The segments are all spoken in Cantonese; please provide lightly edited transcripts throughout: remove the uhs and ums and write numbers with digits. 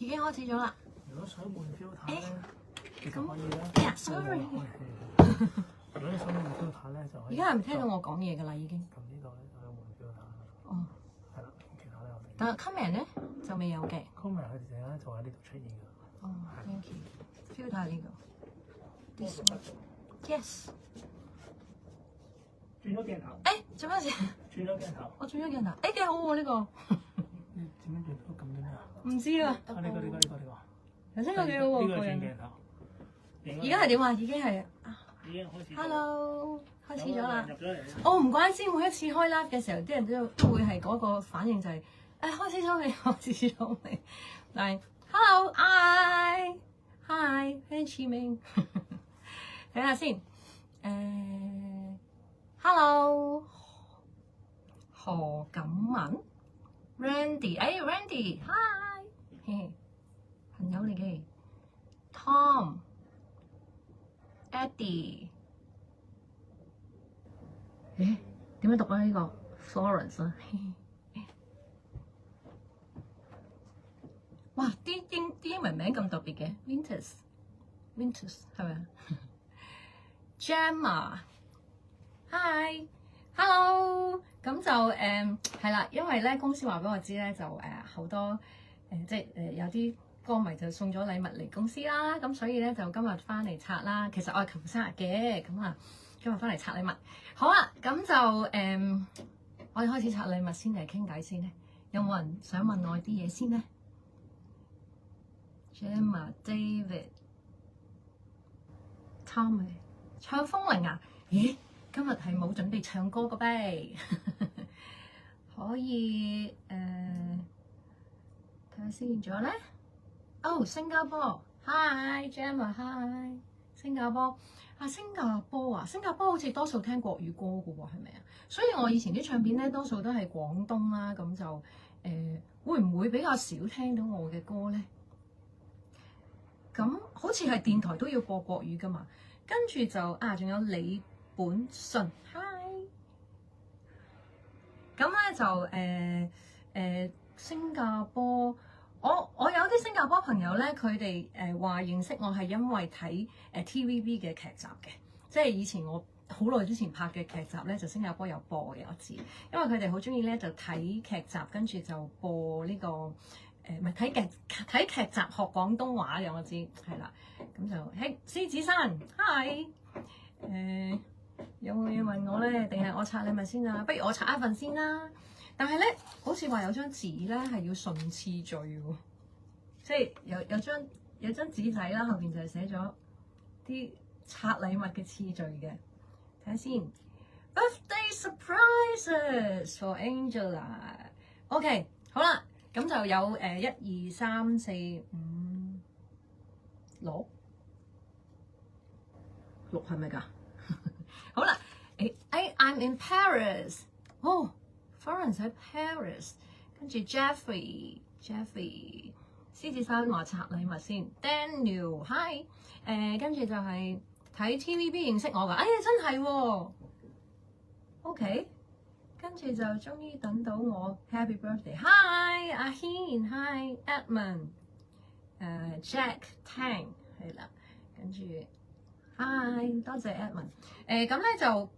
已經開始咗啦。如果想換 filter 咧，其實可以咧。哎呀，sorry。如果你想換 filter 咧，就可以。而家係咪聽到我講嘢㗎啦？已經。咁呢度咧就可以換 filter 啦。哦。係啦，其他咧我哋。但係 comment 咧就未有嘅。comment 佢哋陣間就喺呢度出現㗎。哦 ，thank you。filter 呢個。This one。Yes。轉咗鏡頭。誒，做咩事？轉咗鏡頭。我轉咗鏡頭。誒，幾好喎呢個。點樣轉到咁樣啊？唔知啊。呢個。頭先個幾好喎，呢個個人。轉鏡頭。而家係點啊？已經係。已經開始。Hello，開始咗啦。入咗嚟。我唔怪之，每一次開 live 嘅時候，啲人都會係嗰個反應就係開始咗未？開始咗未？但係 Hello，Hi，潘志明，睇下先。Hello，何錦文 ，Randy，Randy，Hi，朋友嚟嘅 Tom。Eddie， 點樣讀啊？呢個 Florence 啊，哇！啲英文名咁特別嘅 ，Winters 係咪啊？Gemma，Hi，Hello，咁就係啦，因為咧公司話俾我知咧，就好多即係有啲歌迷就送咗禮物嚟公司啦，咁所以咧就今日翻嚟拆啦。其實我係琴日生日嘅，咁啊今日翻嚟拆禮物。好啊，咁就我哋開始拆禮物先定係傾偈先咧？有冇人想問我啲嘢先咧 ？Gemma、David、Tommy 唱風鈴啊？咦，今日係冇準備唱歌嘅唄？可以睇下先，仲有咧？新加坡 ，Hi Gemma，Hi 新加坡啊，新加坡好似多數聽國語歌嘅喎，係咪啊？所以我以前啲唱片咧，多數都係廣東啦，咁就會唔會比較少聽到我嘅歌咧？咁好似係電台都要播國語噶嘛，跟住就仲有李本順 ，Hi， 咁咧就新加坡。我有啲新加坡朋友咧，佢哋話認識我係因為睇TVB 嘅劇集嘅，即係以前我好耐之前拍嘅劇集咧，就新加坡有播嘅，我知，因為佢哋好中意咧就睇劇集，跟住就播呢個唔係睇劇集學廣東話嘅，我知係啦，咁就喺獅子山 ，Hi， 有冇嘢問我咧？定係我拆禮物先啊？不如我拆一份先啦。但係咧，好似話有張紙咧係要順次序喎，即係有張紙仔啦，後邊就係寫咗啲拆禮物嘅次序嘅。睇下先 ，Birthday surprises for Angela。OK， 好啦，咁就有1、2、3、4、5、6係咪㗎？好啦，I'm in Paris。哦。Florence 喺 Paris， 跟住 Jeffrey， 獅子山話拆禮物先 ，Daniel，Hi， 跟住就係睇 TVB 認識我㗎，哎呀真係喎 ，OK， 跟住就終於等到我 Happy Birthday，Hi 阿軒 ，Hi Edmund， Jack Tang 係啦，跟住 Hi 多謝 Edmund， 咁咧就。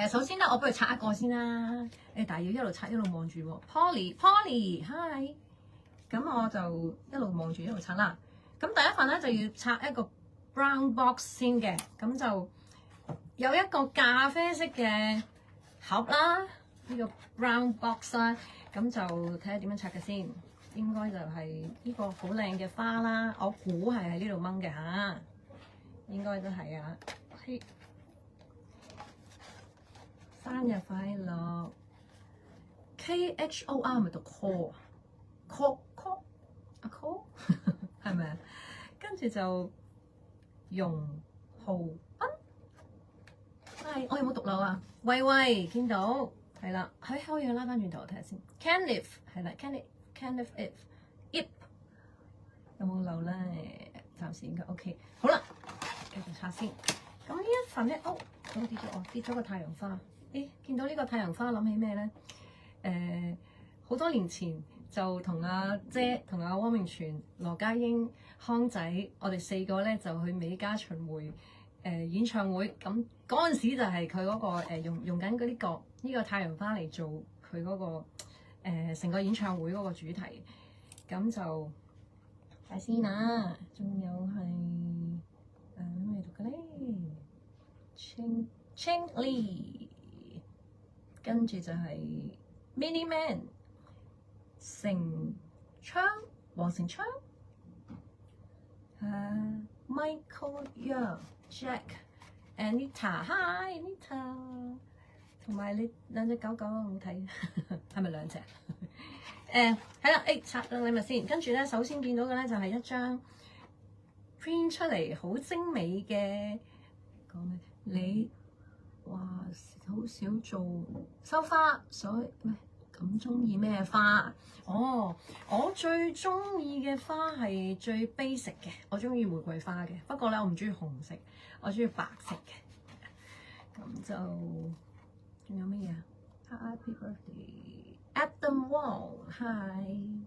首先咧，我不如拆一個先啦。但係要一路拆一路望住喎。Polly，Hi。咁我就一路望住一路拆啦。咁第一份咧就要拆一個 brown box 先嘅。咁就有一個咖啡色嘅盒啦，呢個 brown box 啦。咁就睇下點樣拆嘅先。應該就係呢個好靚嘅花啦。我估係喺呢度掹嘅嚇。應該都係啊。生日快樂 ，KHOR 咪讀 call 啊 ，call 啊 call 係咪啊？跟住就容浩斌，係我有冇讀漏啊？喂，見到係啦，可以拉翻轉頭睇下先。Kenneth 係啦 ，Kenneth Ip 有冇漏咧？暫時應該 OK。好啦，繼續拆先。咁呢一份咧，跌咗個太陽花。見到呢個太陽花，諗起咩咧？好多年前就同阿姐、同阿汪明荃、羅家英、康仔，我哋4個咧就去美加巡迴演唱會。咁嗰陣時就係佢嗰個用緊嗰啲角呢個太陽花嚟做佢嗰個成個演唱會嗰個主題。咁就睇先啊，仲有係咩讀嘅咧？Ching Lee， 跟住就係 Mini Man。成昌、黃成昌、Michael Young、Jack、Anita，Hi Anita， 同埋你兩隻狗狗好睇，係咪兩隻？係啦，拆咗禮物先，跟住咧，首先見到嘅咧就係一張 print 出嚟好精美嘅，講咩？你話好少做收花，所以咩？咁中意咩花？哦，我最中意嘅花係最 basic 嘅，我中意玫瑰花嘅。不過咧，我唔中意紅色，我中意白色嘅。咁就仲有乜嘢啊 ？Happy birthday Adam Wong，Hi。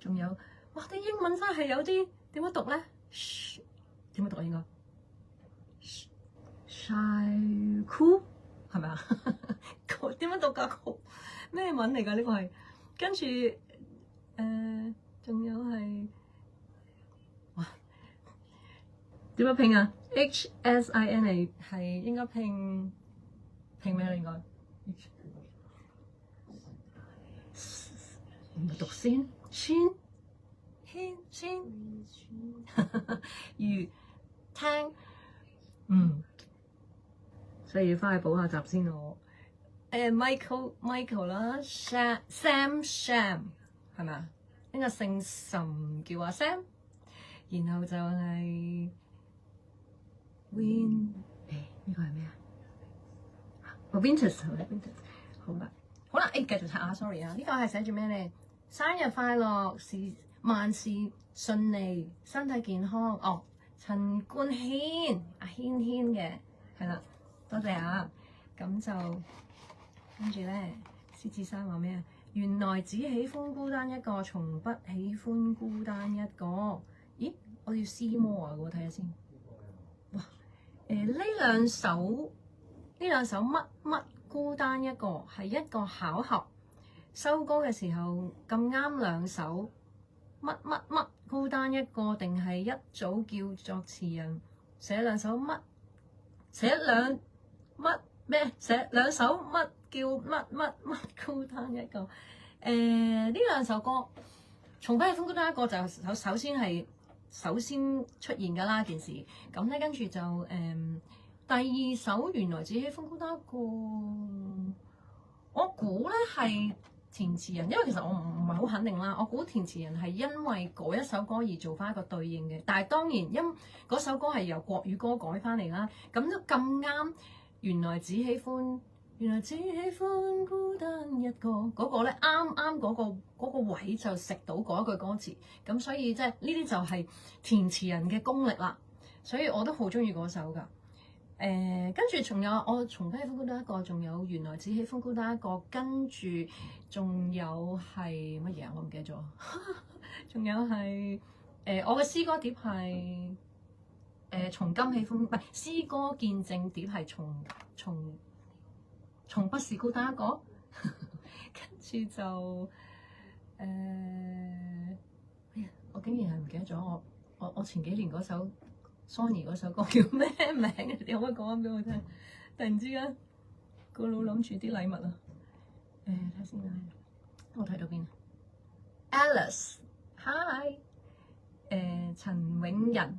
仲有，哇！啲英文真係有啲點樣讀咧？點樣讀啊？應該 Shaiku 係咪啊？點樣讀㗎？咩文嚟㗎？呢個係跟住仲有係哇點樣拼啊 ？HSINA 係應該拼咩啊？應該唔係讀先先如聽所以要翻去補下習先我。Michael 啦 ，Sam 係咪啊？呢個姓岑叫阿 Sam， 然後就係 Win， 呢個係咩啊？Vintus 係咪 Vintus？ 好啦，繼續拆下 ，sorry 啊，呢個係寫住咩咧？生日快樂，萬事順利，身體健康。哦，陳冠軒，阿軒嘅，係啦，多謝啊，咁就。跟住咧，獅子山話咩啊？原來只喜歡孤單一個，從不喜歡孤單一個。咦，我要 C 摩啊！我睇下先。哇，呢兩首乜孤單一個係一個巧合。收歌嘅時候咁啱兩首乜孤單一個，定係一早叫作詞人寫兩首乜？寫兩首乜？叫乜孤單一個？呢兩首歌，從不喜歡孤單一個就首先出現㗎啦件事。咁咧跟住就第二首原來只喜歡孤單一個，我估咧係填詞人，因為其實我唔係好肯定啦。我估填詞人係因為嗰一首歌而做翻一個對應嘅，但係當然因嗰首歌係由國語歌改翻嚟啦，咁都咁啱。原來只喜歡孤單一個嗰個咧，啱嗰個位就食到嗰一句歌詞，咁所以即係呢啲就係填詞人嘅功力啦。所以我都好中意嗰首㗎。跟住仲有我從不喜歡孤單一個，仲有原來只喜歡孤單一個，跟住仲有係乜嘢啊？我唔記得咗。仲有係我嘅詩歌碟係從今喜歡，唔係詩歌見證碟係從不是孤單一個，跟住就哎呀，我竟然係唔記得咗我前幾年嗰首 Sony 嗰首歌叫咩名？你可唔可以講翻俾我聽？突然之間個腦諗住啲禮物啊！睇先啊，我睇到邊 Alice，Hi， 陳永仁，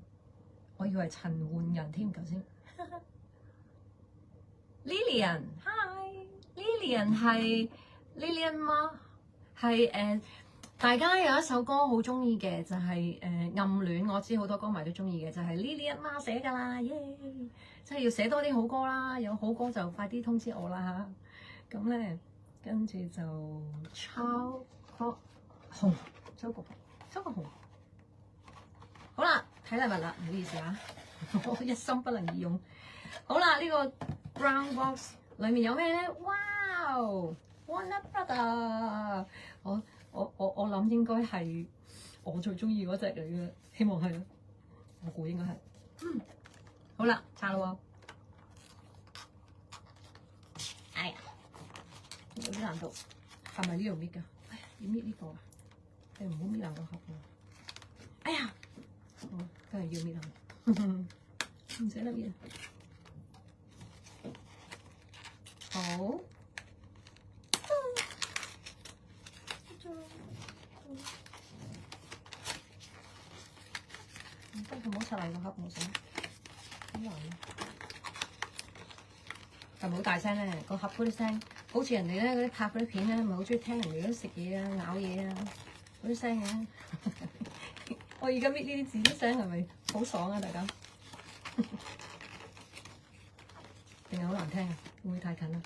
我以為陳奐仁添，頭先。Lilian，Hi，Lilian 係 Lilian 嗎？係大家有一首歌好中意嘅，就係暗戀，我知好多歌迷都中意嘅，就係 Lilian 媽寫㗎啦，耶！即係要寫多啲好歌啦，有好歌就快啲通知我啦嚇。咁咧，跟住就周國雄，好啦，睇禮物啦，唔好意思啊，我一心不能二用。好啦，呢個 brown box 裡面有咩咧？哇！Warner Brother，我諗應該係我最中意嗰隻嚟嘅，希望係啦，我估應該係。好啦，拆啦喎。哎呀，有啲難度，係咪呢度搣㗎？哎呀，要搣呢個啊？你唔好搣爛個盒喎。哎呀，真係要搣爛，唔捨得搣。好。唔好拆爛個盒，我想好難啊！係咪好大聲咧？個盒嗰啲聲，好似人哋咧嗰啲拍嗰啲片咧，咪好中意聽人哋嗰啲食嘢啊、咬嘢啊嗰啲聲嘅。我而家搣呢啲字啲聲係咪好爽啊？大家定係好難聽啊？會唔會太近啊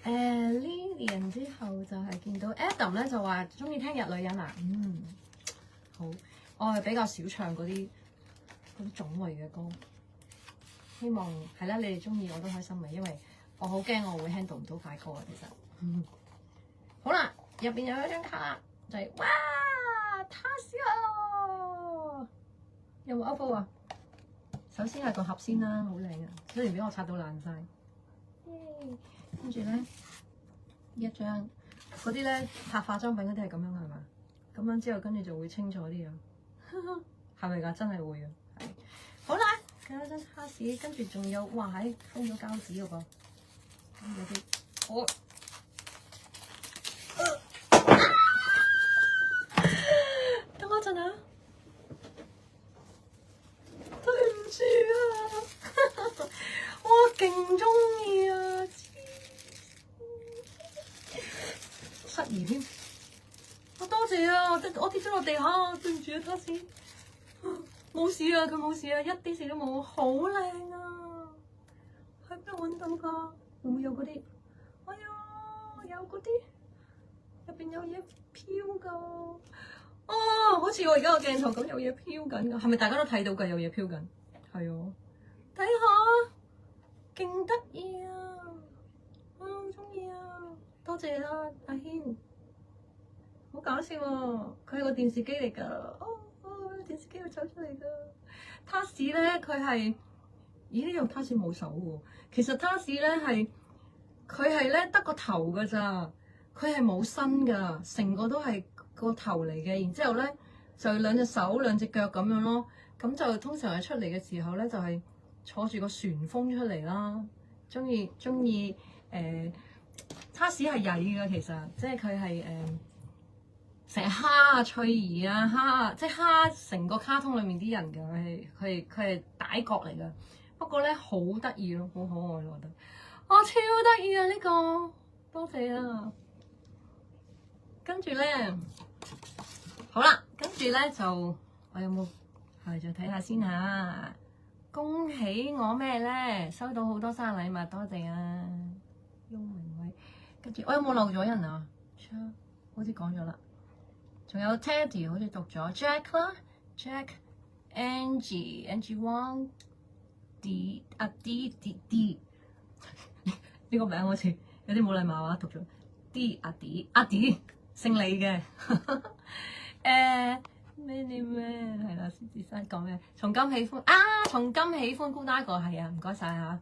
？Lilian 之後就係見到 Adam 咧，就話中意聽日女人啊，好。我係比較少唱嗰啲種類嘅歌，希望係啦，你哋中意我都開心嘅，因為我好驚我會 handle 唔到快歌啊，其實。好啦，入邊有一張卡，就係、哇 Tasio 有冇 OPPO 啊？首先係個盒先啦，好靚啊，雖然俾我拆到爛晒。跟住咧一張嗰啲咧拍化妝品嗰啲係咁樣係嘛？咁樣之後跟住就會清楚啲啊。係咪㗎？真係會啊！係好啦，咁有張卡士，跟住仲有哇喺封咗膠紙嗰個，有啲我等我陣啊！對唔住啊！我勁中意啊！失儀添。多謝啊！我跌咗落地下，對唔住啊，卡士，冇事啊，佢冇事啊，一啲事都冇，好靚啊！喺邊度揾到㗎？會唔會有嗰啲？哎呀，有嗰啲入邊有嘢飄㗎！哦，好似我而家個鏡頭咁有嘢飄緊㗎，係咪大家都睇到㗎？有嘢飄緊，係啊！睇下，勁得意啊！我好中意啊！多謝啦，阿軒。好搞笑喎！佢係個電視機嚟㗎，電視機會走出嚟㗎。塔士咧，佢係，咦？呢度塔士冇手喎。其實塔士咧佢係咧得個頭㗎咋，佢係冇身㗎，成個都係個頭嚟嘅。然之後咧就兩隻手兩隻腳咁樣咯。咁就通常係出嚟嘅時候咧，就係、坐住個旋風出嚟啦。中意塔士係曳㗎，其實即係佢係成日蝦啊翠兒啊蝦，即係蝦成個卡通裏面啲人㗎，佢係歹角嚟㗎。不過咧好得意咯，好可愛咯，我覺得。超得意啊呢個，多謝啊！跟住咧，好啦，跟住咧就我有冇係再睇下先嚇。恭喜我咩咧？收到好多生日禮物，多謝啊！翁明偉，跟住我有冇漏咗人啊？好似講咗啦。仲有 Teddy 好似讀咗 Jack 啦 ，Jack、Angie Wang、D 啊 D 呢個名好似有啲冇禮貌啊，讀咗 D 阿 D 姓李嘅咩係啦，獅子山講咩？從今喜歡從今喜歡孤單一個係啊，唔該晒嚇，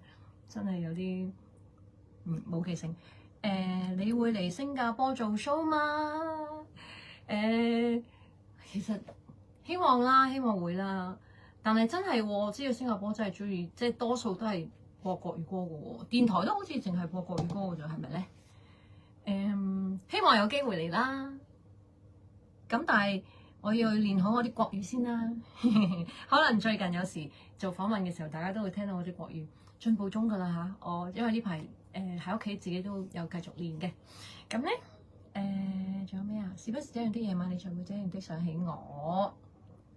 真係有啲冇記性。你會嚟新加坡做 show 嗎？其實希望啦，希望會啦。但係真係我知道新加坡真係中意，即係多數都係播國語歌嘅喎。電台都好似淨係播國語歌嘅啫，係咪咧？希望有機會嚟啦。咁但係我要練好我啲國語先啦。可能最近有時做訪問嘅時候，大家都會聽到我啲國語進步中㗎啦嚇。我因為呢排喺屋企自己都有繼續練嘅。咁咧仲有咩啊？是不是這樣的夜晚，你才會這樣的想起我？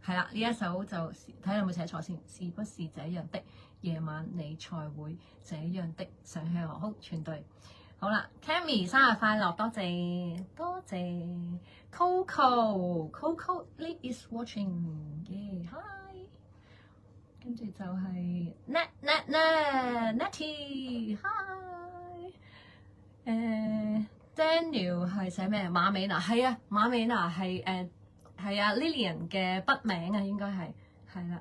係啦，呢一首就睇下有冇寫錯先。是不是這樣的夜晚，你才會這樣的想起我？好，全對。好啦 ，Cammy 生日快樂，多謝多謝。Coco Lee is watching，hi。跟住就係 Netty，hi。Daniel 係寫咩？馬美娜係啊，馬美娜係係啊 Lilian 嘅筆名啊，應該係啦。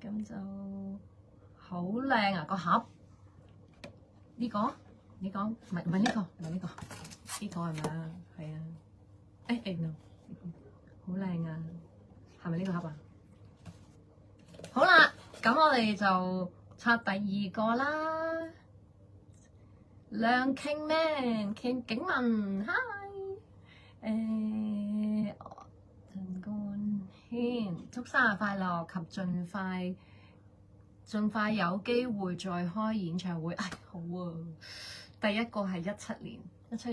咁就好靚啊個盒。呢個你講唔係呢個，唔係呢個，呢個係咪啊？係啊。no， 好靚啊！係咪呢個盒啊？好啦，咁我哋就拆第二個啦。梁慶 man 景文 hi， 陳冠軒祝生日快樂及盡快有機會再開演唱會。唉，好啊！第一個係17年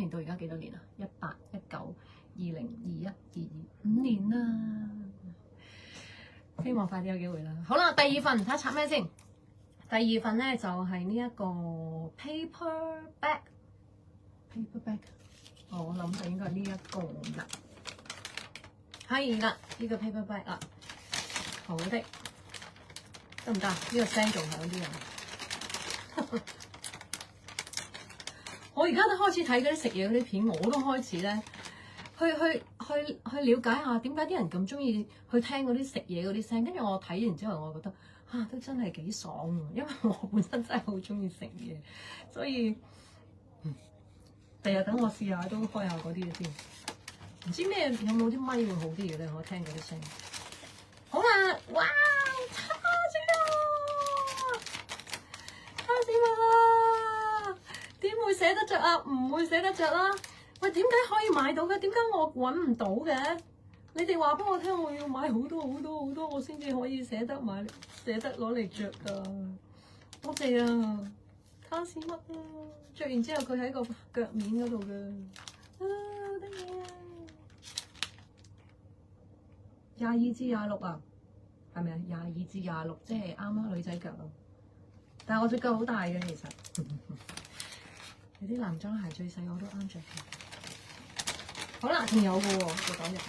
到而家幾多年啊？18、19、20、21、22，5年啦！希望快啲有機會啦。好啦，第二份睇下拆咩先。第二份咧就係呢一個 paper bag，我諗就應該係呢一個啦。係啦，呢個 paper bag 啦，好的，得唔得？呢個聲仲響啲啊！我而家都開始睇嗰啲食嘢嗰啲片，我都開始咧去了解下點解啲人咁中意去聽嗰啲食嘢嗰啲聲。跟住我睇完之後，我覺得都真係幾爽喎，因為我本身真係好中意食嘢，所以第日等我試下都開下嗰啲嘅先。唔知咩有冇啲咪會好啲嘅咧？我聽嗰啲聲。好啦，哇！叉燒啊！點會捨得着啊？唔會捨得着啦！喂，點解可以買到嘅？點解我揾唔到嘅？你哋話俾我聽，我要買好多，我先至可以捨得買，捨得攞嚟着㗎。多謝啊！卡士乜啊？着完之後佢喺個腳面嗰度㗎。好得意啊！22至26啊？係咪啊？22至26，即係啱啱女仔腳咯。但係我隻腳好大嘅，其實。有啲男裝鞋最細我都啱着嘅。好啦，仲有嘅喎，個袋入面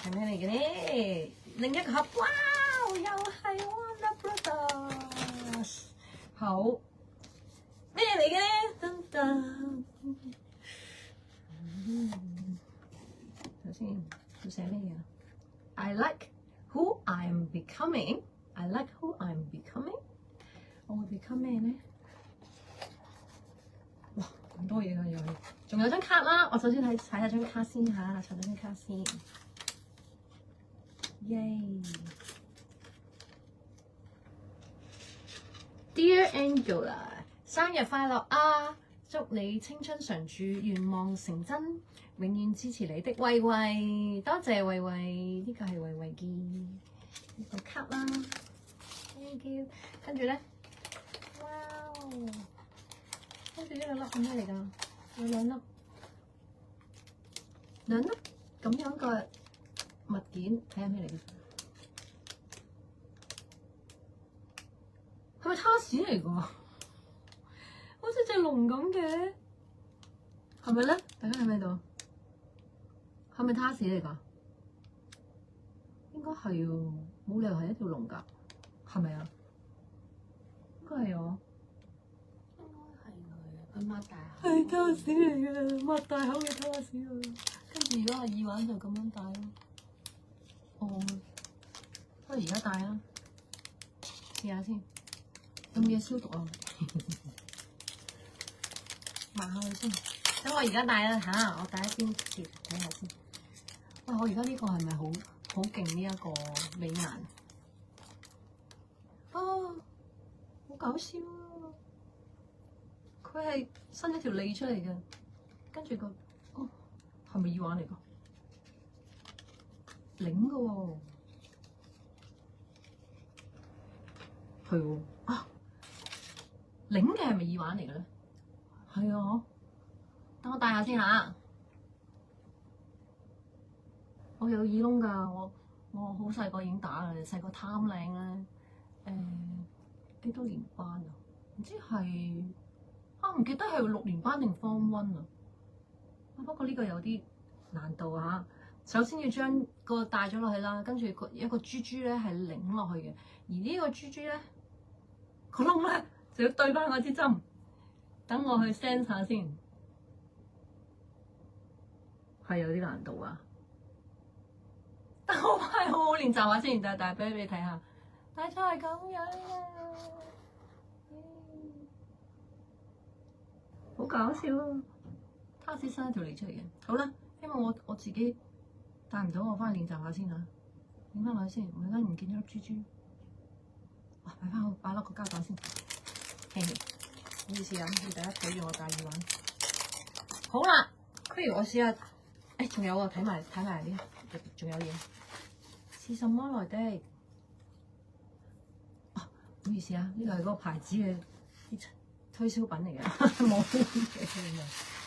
係咩嚟嘅咧？另一個盒，哇！又係 Warner Brothers。好，咩嚟嘅咧？噔噔。首先要寫咩嘢啊 ？I like who I'm becoming. I like who I'm becoming。我會 become 咩咧？哇，咁多嘢㗎又係，仲有張卡啦。我首先睇下張卡先嚇，睇張卡先。耶 ！Dear Angela， 生日快樂啊！祝你青春常駐，願望成真，永遠支持你的慧慧。多謝慧慧，呢個係慧慧嘅呢個卡啦。Thank you。跟住咧，哇！跟住呢兩粒係咩嚟㗎？有兩粒咁樣嘅物件，睇下咩嚟嘅？係咪叉屎嚟㗎？好似隻龍咁嘅，係咪咧？大家睇唔睇到？係咪叉屎嚟㗎？應該係喎，冇理由係一條龍㗎，係咪啊？應該係我。佢擘大口，係拖屎嚟嘅，擘大口嘅拖屎啊！跟住如果係耳環就咁樣戴咯。哦，不如而家戴啊，試下先。有冇嘢消毒啊？抹下佢先。等我而家戴啦嚇，我戴一邊先睇下先。哇！我而家呢個係咪好勁呢一個美顏？哦，好搞笑啊！佢係伸一條脷出嚟嘅，跟住個係咪耳環嚟㗎？擰嘅喎，係喎啊！擰嘅係咪耳環嚟嘅咧？係啊，等我戴下先嚇。我有耳窿㗎，我好細個已經打啦，細個貪靚咧。幾多年班啊？唔知係。唔記得係6年班定 Form 1啊！不過呢個有啲難度嚇。首先要將個戴咗落去啦，跟住一個珠珠咧係擰落去嘅，而呢個珠珠咧個窿咧就要對翻我支針。等我去 send 下先。係有啲難度啊。但我係好好練習下先，大俾你睇下。大概係咁樣嘅，好搞笑啊！他先生一條嚟出嚟嘅。好啦，因為我自己帶唔到，我翻去練習下先啊。影翻落去先，唔陣間唔見咗粒珠珠。哇！擺翻好，擺落個膠袋先。嘿嘿，唔好意思啊，要大家睇住我戴耳環。好啦，不如我試下。誒，仲有啊，睇埋呢，仲有嘢。是什麼來的？哦，唔好意思啊，呢個係嗰個牌子嘅推銷品嚟嘅，冇嘅。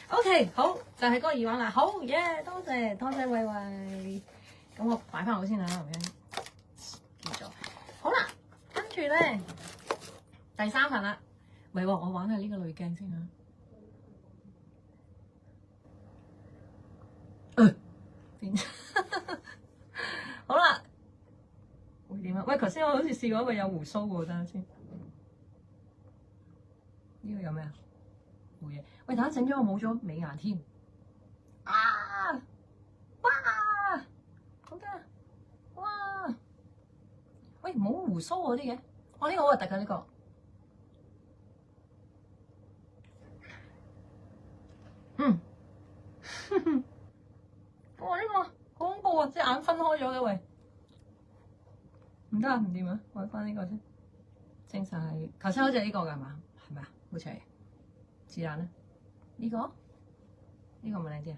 OK， 好，就係嗰個耳環啦。好耶，多謝慧慧。咁我擺翻好先啦，咁樣叫做好啦。跟住咧，第3份啦。唔係喎，我玩下呢個濾鏡先啊。好啦，會點啊？喂，頭先我好似試過一個有鬍鬚喎，等下先。呢個有咩啊？冇嘢。喂，等下整咗我冇咗美顏添。啊！哇！好得！哇！喂，冇鬍鬚嗰啲嘅，我呢個好核突㗎呢個。哇！呢個好恐怖啊，隻眼分開咗嘅喂。唔得啊，唔掂啊，揾翻呢個先。正常係頭先好似係呢個㗎係嘛？係咪啊？好似係。是但啦。呢個咪靚啲啊！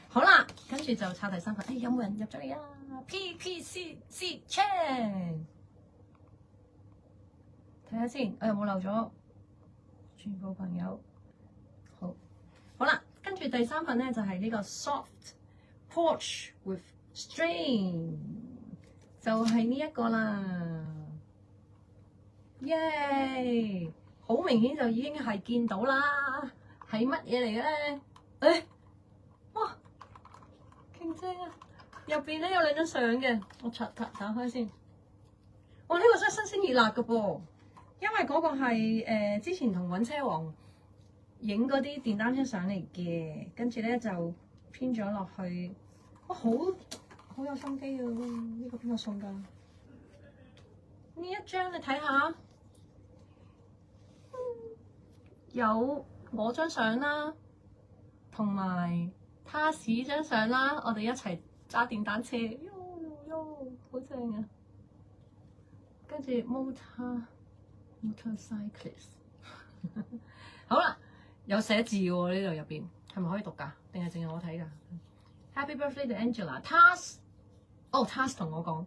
好啦，跟住就抄第3份。有冇人入咗嚟啊？PPCC Chan， 睇下先，我有冇漏咗全部朋友？好啦，跟住第3份咧就係呢個 Soft Porch with String， 就係呢一個啦。耶！好明顯就已經係見到啦，係乜嘢嚟嘅咧？誒，哇，勁正啊！入邊咧有2張相嘅，我打開先。哇，呢個真係新鮮熱辣嘅噃，因為嗰個係之前同搵車王影嗰啲電單車上嚟嘅，跟住咧就編咗落去。哇，好有心機啊！呢個邊個送㗎？呢一張你睇下。有我張相啦，同埋他士張相啦，我哋一齊揸電單車，好正啊！跟住 motorcyclist， 好啦，有寫字喎呢度入邊，係咪可以讀㗎？定係淨係我睇㗎 ？Happy birthday to Angela，Tas， 哦 Tas 同我講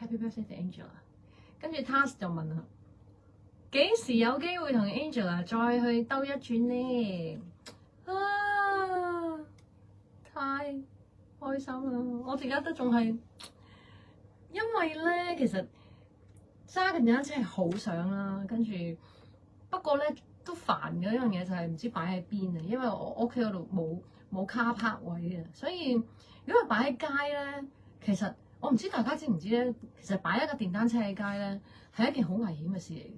Happy birthday to Angela， 跟住 Tas 就問啦。幾時有機會同 Angela 再去兜一轉呢？啊，太開心啦！我而家都仲係，因為咧其實揸緊電單車係好想啦，跟住不過咧都煩嘅一樣嘢就係唔知擺喺邊啊，因為我屋企嗰度冇 car park 位啊，所以如果係擺喺街咧，其實我唔知大家知唔知咧，其實擺一個電單車喺街咧係一件好危險嘅事嚟嘅。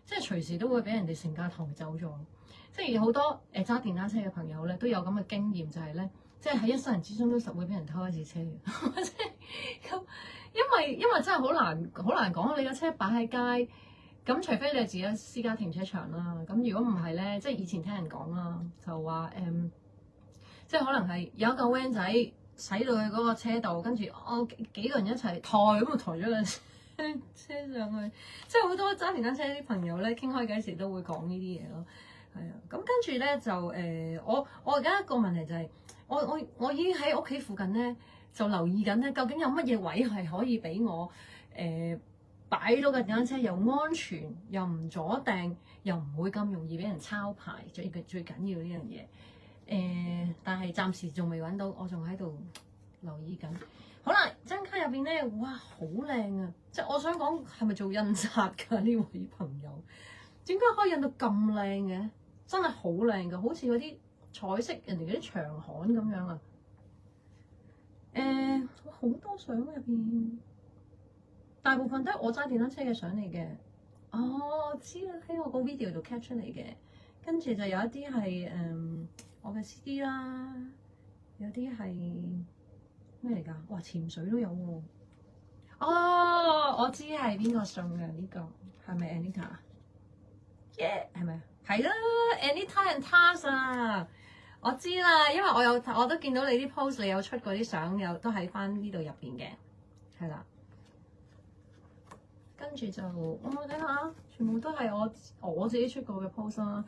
即係隨時都會俾人哋成架抬走咗，即係好多揸電單車嘅朋友咧都有咁嘅經驗，就係咧，即係喺一生人之中都實會俾人偷一次車嘅，即係咁，因為真係好難講，你架車擺喺街，咁除非你係自己私家停車場啦，咁如果唔係咧，即係以前聽人講啦，就話即係可能係有一個 van 仔駛到去嗰個車度，跟住我幾個人一齊抬咁就抬咗架車上去，即係好多揸電單車啲朋友咧，傾開偈時都會講呢啲嘢咯。係啊，咁跟住咧就我而家一個問題就係、我已經喺屋企附近咧就留意緊咧，究竟有乜嘢位係可以俾我擺到架電單車又安全又唔阻掟又唔會咁容易俾人抄牌，最緊要呢樣嘢。但係暫時仲未揾到，我仲喺度留意緊。好啦，張卡入邊咧，哇，好靚啊！即係我想講，係咪做印刷㗎呢位朋友？點解可以印到咁靚嘅？真係好靚㗎，好似嗰啲彩色人哋嗰啲長刊咁樣啊！好多相入邊，大部分都係我揸電單車嘅相嚟嘅。哦，我知啦，喺我個 video 度 capture 出嚟嘅。跟住就有一啲係我嘅 CD 啦，有啲係咩嚟㗎？哇，潛水都有喎。哦，我知係邊個送嘅呢個，係咪 Anita？耶，係咪啊？係啦 ，Anita and Taz 啊！我知啦，因為我都見到你啲 post，你有出嗰啲相，有都喺翻呢度入邊嘅，係啦。跟住就我睇下，全部都係我自己出過嘅 post 啦。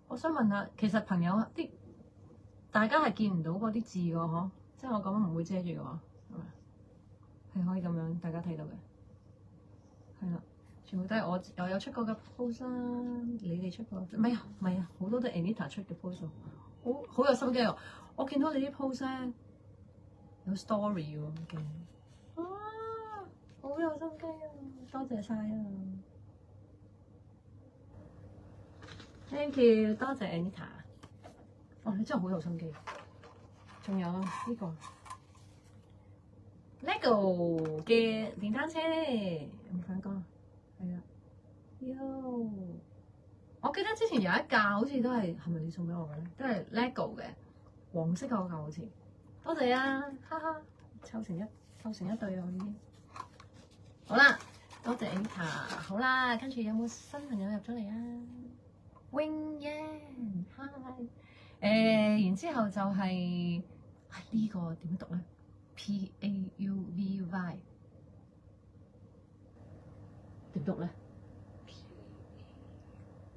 我想問下，其實朋友啲大家係見唔到嗰啲字㗎嗬？即係我咁樣唔會遮住㗎喎，係咪？係可以咁樣大家睇到嘅，係啦。全部都係我有出過嘅 post 啦，你哋出過？唔係啊，好多都係 Anita 出嘅 post，好有心機喎。我見到你啲 post 咧有 story 喎，勁啊，好有心機啊，多謝晒啊 ！Thank you， 多謝 Anita。哦，你真係好有心機。仲有呢個 LEGO 嘅電單車，有冇睇過？係啦，喲！我記得之前有一架好似都係咪你送俾我嘅咧？都係 LEGO 嘅黃色嗰架好似。多謝啊，哈哈！湊成一對啊，我已經。好啦，多謝 Anita。好啦，跟住有冇新朋友入咗嚟啊 ？Wing Yan，hi。然之後就係呢個點讀咧 ？Pauvy。點讀咧？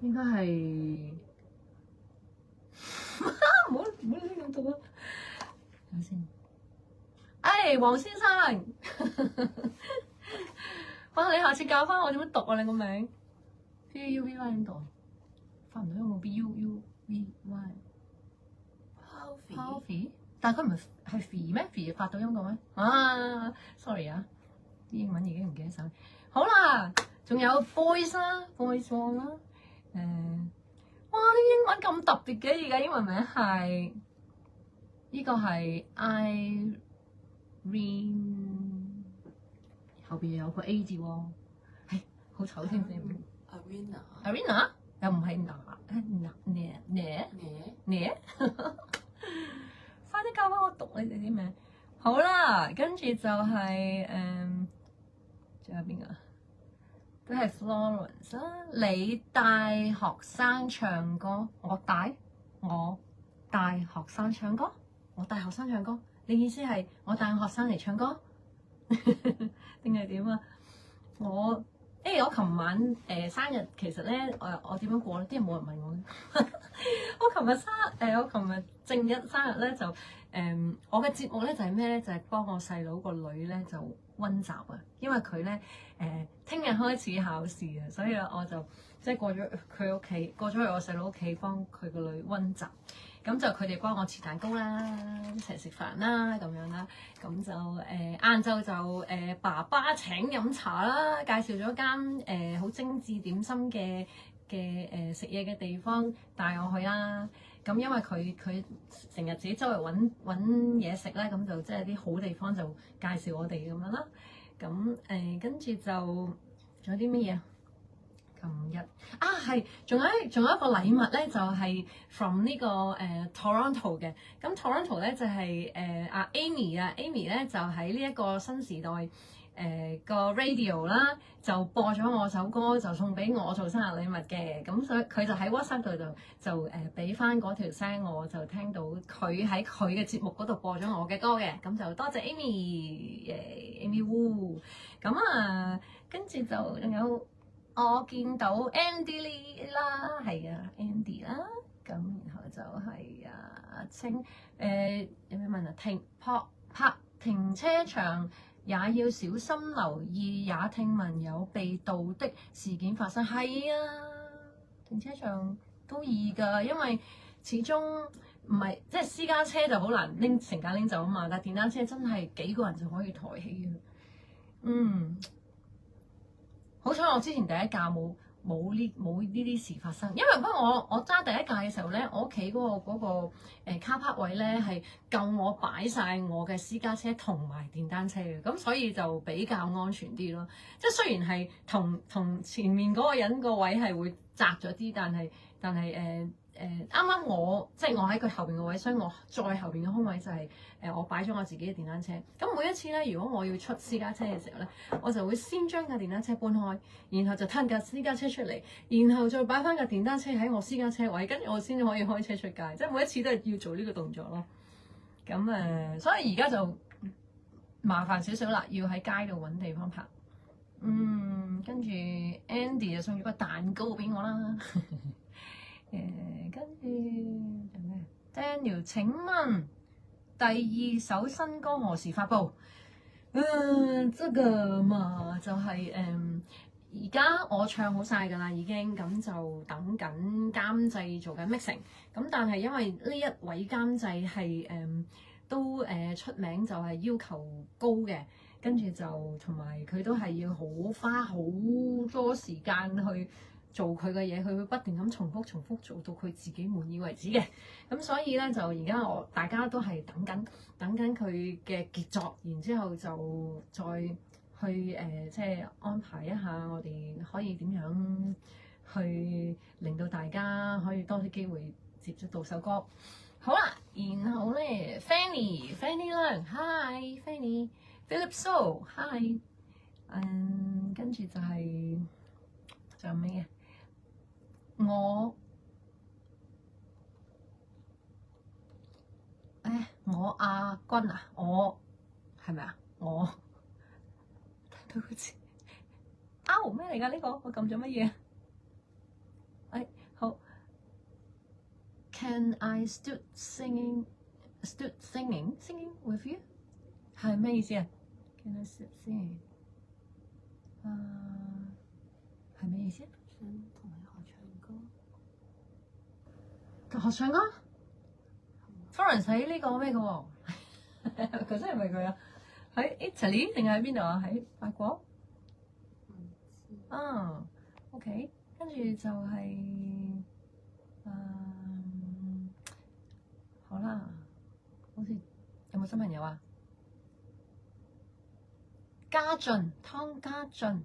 應該係唔好亂咁讀啊！睇下先。黃先生，哇！你下次教翻我點樣讀啊？你個名 Pauvy 點讀？發唔到有冇 Pauvy？Pauvy？但係佢唔係 Fee 咩 ？Fee 發到音嘅咩？啊 ，sorry 啊，啲英文已經唔記得晒。好啦，仲有 boys 啦 ，boys one 啦，哇！啲英文咁特別嘅，而家英文名係呢個係 Irene， 後邊有個 A 字喎，係好醜添先。Arena 又唔係呢？快啲教翻我讀你哋啲名。好啦，跟住就係仲有邊個？都係 Florence 啦。你帶學生唱歌，我帶學生唱歌，你意思係我帶學生嚟唱歌，定係點啊？我琴晚生日，其實咧我點樣過咧？啲人冇人問我咧。我琴日正日生日咧就我嘅節目咧就係咩咧？就係幫我細佬個女咧就溫習啊，因為佢咧聽日開始考試啊，所以我就即係過咗佢屋企，過咗去我細佬屋企幫佢個女溫習。咁就佢哋幫我切蛋糕啦，一齊食飯啦咁樣啦。咁就晏晝就爸爸請飲茶啦，介紹咗間好精緻點心嘅食嘢嘅地方帶我去啦。咁因為佢成日自己周圍揾嘢食咧，咁就即係啲好地方就介紹我哋咁樣啦。咁跟住就仲有啲乜嘢啊？琴日係仲有一個禮物咧，就係 from 呢個Toronto 嘅。咁 Toronto 咧就係阿 Amy 咧就喺呢一個新時代個 radio 啦，就播咗我首歌，就送俾我做生日禮物嘅。咁所以佢就喺 WhatsApp 度就俾翻嗰條聲，我就聽到佢喺佢嘅節目嗰度播咗我嘅歌嘅。咁就多謝 Amy Wu。咁跟住就仲有。我見到 Andy Lee 啦，係啊 Andy 啦，咁然後就係阿清有咩問啊？停車場也要小心留意，也聽聞有被盜的事件發生。係啊，停車場都易㗎，因為始終唔係即係私家車就好難成架拎走啊嘛，但係電單車真係幾個人就可以抬起嘅。好彩我之前第一架冇呢啲事發生，因為不過我揸第一架嘅時候咧，我屋企嗰個卡泊位咧係夠我擺晒我嘅私家車同埋電單車嘅，咁所以就比較安全啲咯。即係雖然係同前面嗰個人個位係會窄咗啲，但係啱啱我即係我喺佢後邊嘅位，所以我再後邊嘅空位就係、我擺咗我自己嘅電單車。咁每一次咧，如果我要出私家車嘅時候咧，我就會先將架電單車搬開，然後就攤架私家車出嚟，然後再擺翻架電單車喺我私家車位，跟住我先可以開車出街。即係每一次都係要做呢個動作咯。咁所以而家就麻煩少少啦，要喺街度揾地方泊。跟住 Andy 就送咗個蛋糕俾我啦。跟住做咩 ？Daniel 請問第2首新歌何時發布？這個嘛就係而家我唱好晒㗎啦，已經咁就等緊監製做緊 mixing。咁但係因為呢一位監製係都出名就係要求高嘅，跟住就同埋佢都係要花好多時間去做佢嘅嘢，佢會不斷咁重複做到佢自己滿意為止嘅。咁所以咧就而家大家都係等緊佢嘅傑作，然之後就再去即係安排一下我哋可以點樣去令到大家可以多啲機會接觸到首歌。好啦，然後咧 Fanny 亮 ，Hi Fanny Philip So Hi， 跟住就係仲有咩嘅？我阿君啊，我係咪啊？我對不起，咩嚟㗎呢個？我撳咗乜嘢？好。Can I stood singing with you？ 係咩意思啊 ？Can I stood singing？ 係咩意思？想同你學唱歌。Florence 喺呢個咩嘅喎？佢真係咪佢啊？喺 Italy 定係喺邊度啊？喺法國？OK， 跟住就係好啦，好似有冇新朋友啊？湯家俊，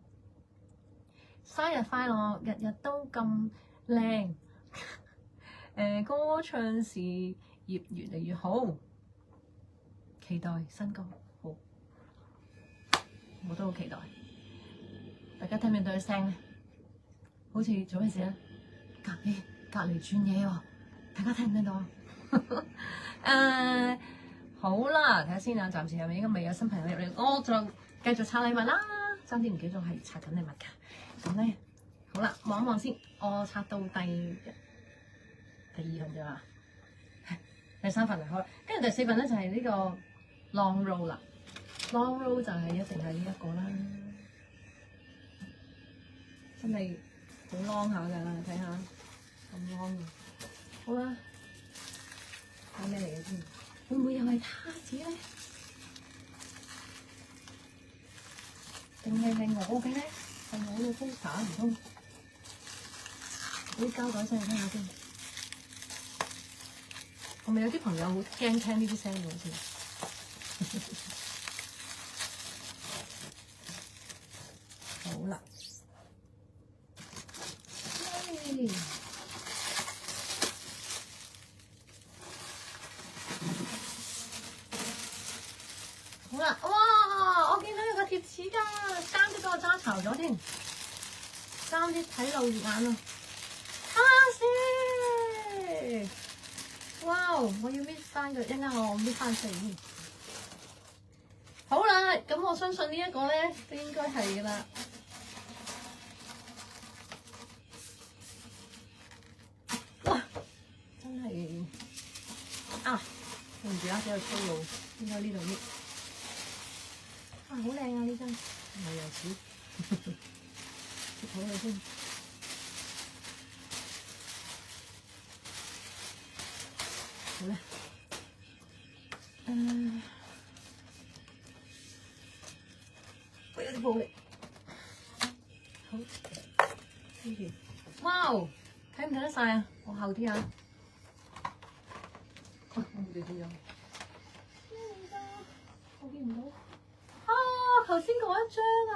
生日快樂，日日都咁靚。歌唱事業越嚟越好，期待新歌。好，我都好期待。大家聽唔聽到啲聲咧？好似做咩事咧？隔離轉嘢喎，大家聽唔聽到啊？好啦，睇下先啊，暫時係咪應該未有新朋友入嚟？我就繼續拆禮物啦，爭啲唔記得咗係拆緊禮物㗎。咁咧，好啦，望一望先，我拆到第2份咋嘛？第3份嚟，好啦，跟住第4份咧就係呢個 long roll 啦。long roll 就係一定係呢一個啦，真係好 long 下㗎，睇下咁 long 嘅。好啦，睇咩嚟嘅先？會唔會又係他子咧？定係我嘅咧？係我嘅 poster 唔通？啲膠袋聲聽下先。係咪有啲朋友好驚聽呢啲聲嘅好似？好啦，好啦，哇！我見到有個貼紙㗎，爭啲俾我揸巢咗添，爭啲睇漏眼啊！哈士！哇！我要搣翻佢，一陣間我搣翻四。好啦，咁我相信呢一個咧都應該係噶啦。哇！真係對唔住啊，比較粗魯，應該呢度搣。好靚啊呢張，唔係又似，貼好佢先。好咧，我有啲暴力。好，跟住，哇！睇唔睇得晒啊？我後啲啊，我冇地圖咗。咩嚟㗎？我見唔到。頭先嗰一張啊，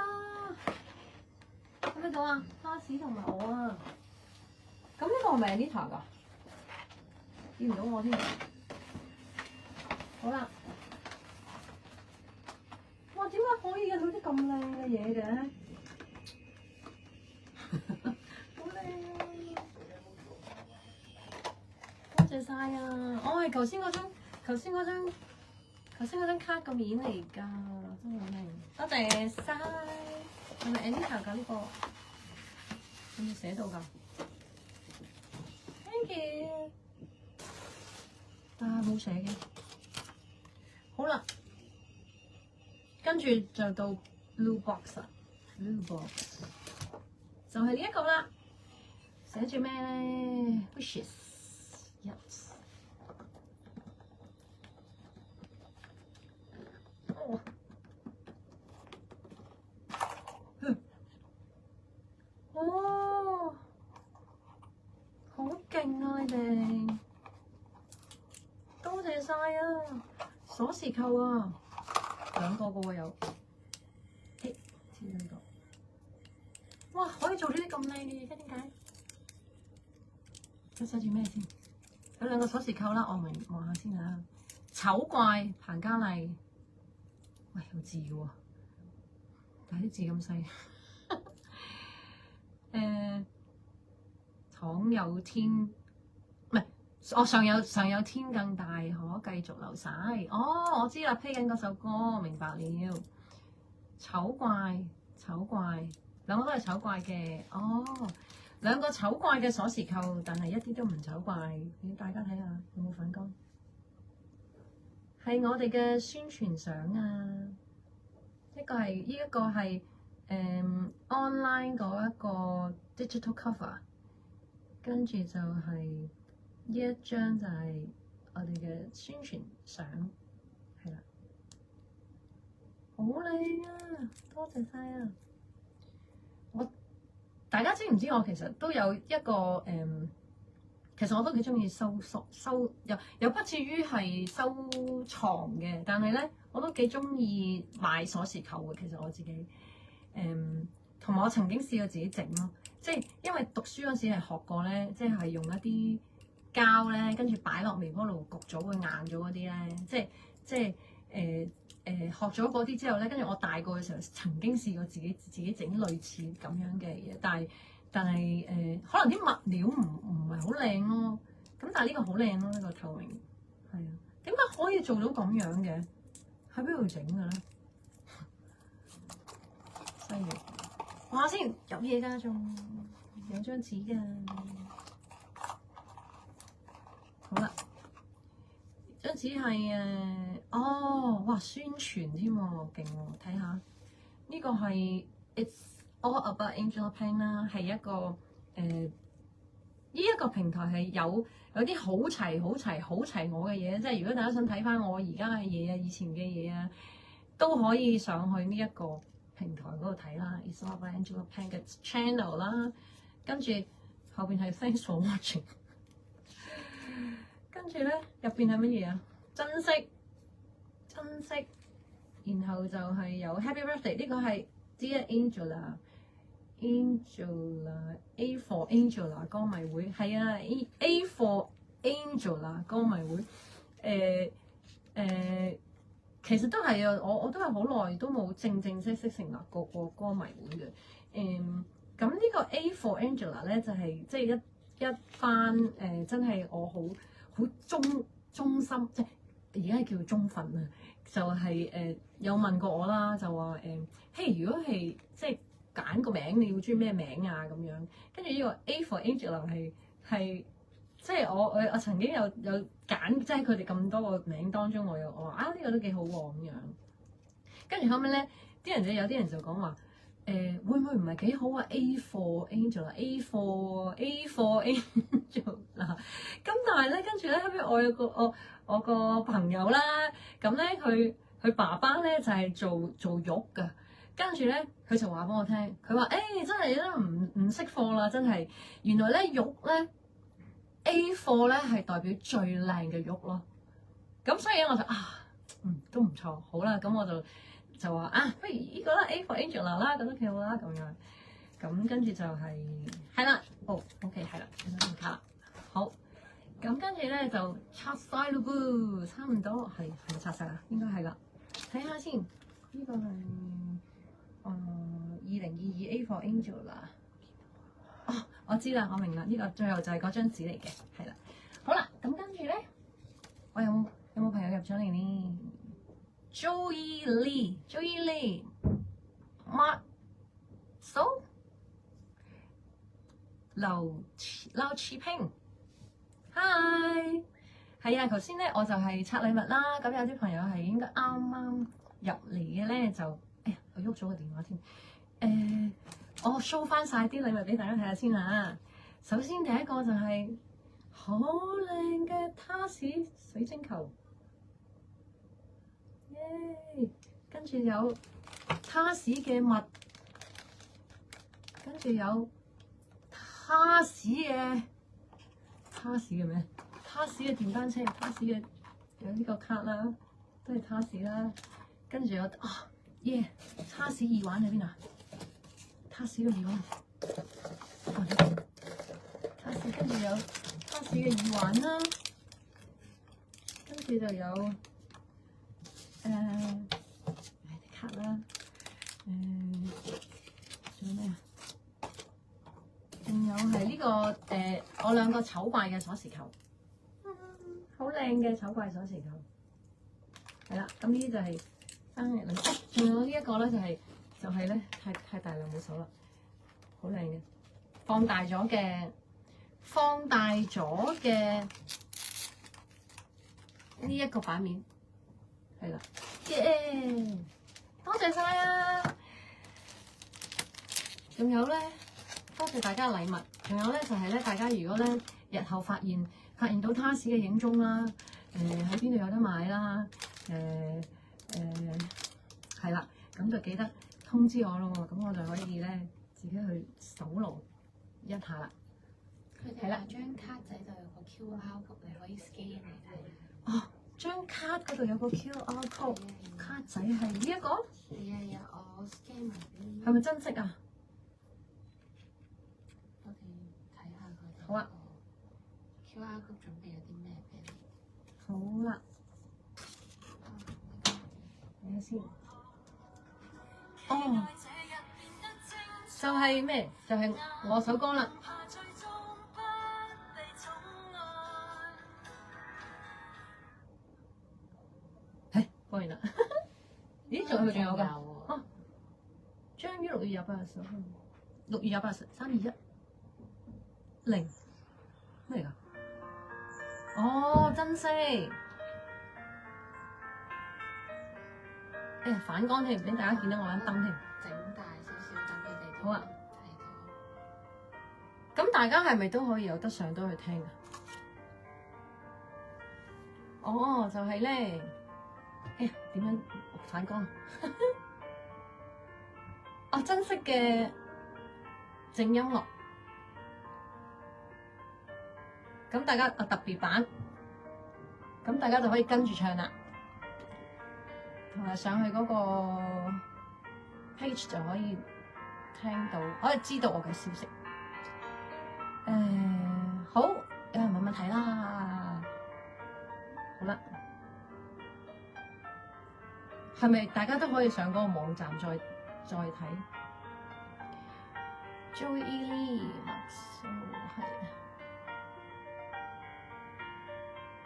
睇唔睇到啊？哈士同埋我啊。咁呢個係咪 Anita 㗎？見唔到我添。好啦，哇！點解可以印到啲咁靚嘅嘢嘅？好靚啊！多謝晒啊！我係頭先嗰張卡個面嚟㗎，真係好靚。多謝晒，係咪 Anita 㗎呢個？有冇寫到㗎 ？Thank you。啊，冇寫嘅。好啦，跟住就到 blue box 啦 ，blue box 就係呢一個啦。寫住咩咧 ？Wishes，yes。哦，好勁啊！你哋，多謝晒啊！鎖匙扣啊，兩個嘅喎有，黐兩個。哇！可以做呢啲咁靚嘅嘢嘅，點解？佢寫住咩先？有兩個鎖匙扣啦，我咪望下先啊。醜怪彭嘉麗，喂有字嘅喎，但係啲字咁細。倘有天，唔係，我上有天更大，可繼續流晒。哦，我知啦，披緊嗰首歌，明白了。醜怪，兩個都係醜怪嘅。哦，兩個醜怪嘅鎖匙扣，但係一啲都唔醜怪。俾大家睇下有冇反光？係我哋嘅宣傳相啊！呢個係online 嗰一個 digital cover， 跟住就係呢一張就係我哋嘅宣傳相，係啦，好靚啊！多謝晒啊！大家知唔知我其實都有一個其實我都幾中意收又不至於係收藏嘅，但係咧我都幾中意買鎖匙扣嘅。其實我自己同埋我曾經試過自己整咯，即係因為讀書嗰時係學過咧，即係用一啲膠咧，跟住擺落微波爐焗咗會硬咗嗰啲咧，即係學咗嗰啲之後咧，跟住我大個嘅時候曾經試過自己整類似咁樣嘅嘢，但係可能啲物料唔係好靚咯，咁但係呢個好靚咯，呢個透明係啊，點解可以做到咁樣嘅？喺邊度整嘅咧？犀利！望下先，有嘢㗎，仲有張紙㗎。好啦，張紙係哇宣傳添喎，勁喎！睇下呢個係 It's All About Angela Pang 啦，係一個呢一個平台係有啲好齊我嘅嘢，即係如果大家想睇翻我而家嘅嘢啊、以前嘅嘢啊，都可以上去呢一個平台嗰度睇啦。It's All About Angela Pang 嘅 channel 啦，跟住後邊係 Thanks for watching， 跟住咧入邊係乜嘢啊？珍惜，然後就係有 Happy Birthday， 呢個係 Dear Angela。A for Angela 歌迷會係啊 ，A for Angela 歌迷會，其實都係啊，我都係好耐都冇正式成立過歌迷會嘅，咁呢個 A for Angela 咧就係即係一番真係我好忠心，即係而家係叫忠粉啊，就係有問過我啦，就話嘿，如果係即係揀個名，你要中意咩名啊咁樣？跟住呢個 A for Angela 係即係我曾經有揀，即係佢哋咁多個名當中，我話呢個都幾好喎咁樣。跟住後尾咧，有啲人就講話會唔會唔係幾好啊 ？A for Angela，A for Angela。咁但係咧，跟住咧後尾我有我個朋友啦，咁咧佢爸爸咧就係做肉㗎。跟住咧，佢就話俾我聽，佢話真係都唔識貨啦，真係原來咧玉咧 A 貨咧係代表最靚嘅玉咯。咁所以我就都唔錯，好啦，咁我就話不如呢個啦 A for Angela 啦，覺得幾好啦咁樣。咁跟住就係啦，OK 係啦，呢張卡好。咁跟住咧就拆晒咯噃，差唔多係咪拆晒啊？應該係啦。睇下先，呢個係2022 A for Angel 啦。哦，我知啦，我明啦，呢個最後就係嗰張紙嚟嘅，係啦。好啦，咁跟住咧，我有冇朋友入咗嚟呢 Joey Lee、Mark So、劉熾平 ，Hi， 係啊，頭先咧我就係拆禮物啦，咁有啲朋友係應該啱啱入嚟嘅咧，就哎呀，我喐咗個電話添，我 show 翻晒啲禮物俾大家睇下先啦。首先第一個就係好靚嘅他士水晶球，耶！跟住有他士嘅襪，跟住有他士嘅咩？他士嘅電單車，他士嘅有呢個卡啦，都係他士啦。跟住有耶！他士耳環喺邊啊？他士嘅耳環，他士跟住有他士嘅耳環啦，跟住就有啲卡啦，仲有咩啊？仲有係呢個我兩個醜怪嘅鎖匙扣，好靚嘅醜怪鎖匙扣，係啦。咁呢啲就係生日禮物。仲有呢一個咧就係咧太大量冇手啦，好靚嘅，放大咗嘅呢一個版面，係啦，耶！多謝晒啊！仲有咧，多謝大家嘅禮物。仲有咧就係咧，大家如果咧日後發現到他士嘅影蹤啦，喺邊度有得買啦，係啦，咁就記得通知我咯，咁我就可以咧自己去搜羅一下啦。係啦，張卡仔就有個 QR code，你可以 scan 嚟睇。哦，張卡嗰度有個 QR code，卡仔係呢一個？係啊，我 scan 埋俾你。係咪真色啊？我哋睇下佢哋。好啊。QR code 準備咗啲咩俾你？好啦，睇下先。哦，就係咩？就係我首歌啦。播完啦。咦？仲有㗎？哦，將於6月28日6月28日3、2、1、0咩嚟㗎？哦，珍惜。反光添，俾大家見到我盞燈添。整大少少，等佢哋好啊。睇咁大家係咪都可以有得上到去聽啊？哦，就係咧。哎呀，點樣反光？珍惜嘅靜音樂。咁大家特別版，咁大家就可以跟住唱啦。同埋上去嗰個 page 就可以聽到，可以知道我嘅消息。好，有人問問題啦。好啦。係咪大家都可以上嗰個網站再睇 ？Joey Lee Max 係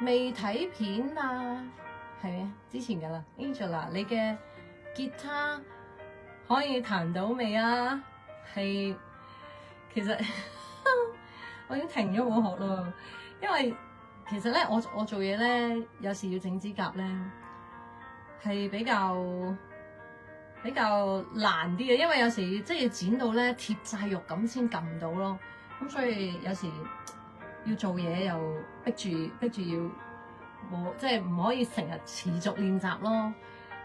未睇片啊？係咩？之前㗎啦 ，Angela， 你嘅吉他可以彈到未啊？係，其實我已經停咗冇學咯，因為其實咧，我做嘢咧，有時要整指甲咧。係比較難啲嘅，因為有時即係要剪到咧貼晒肉咁先撳到咯。咁所以有時要做嘢又逼住要冇，即係唔可以成日持續練習咯。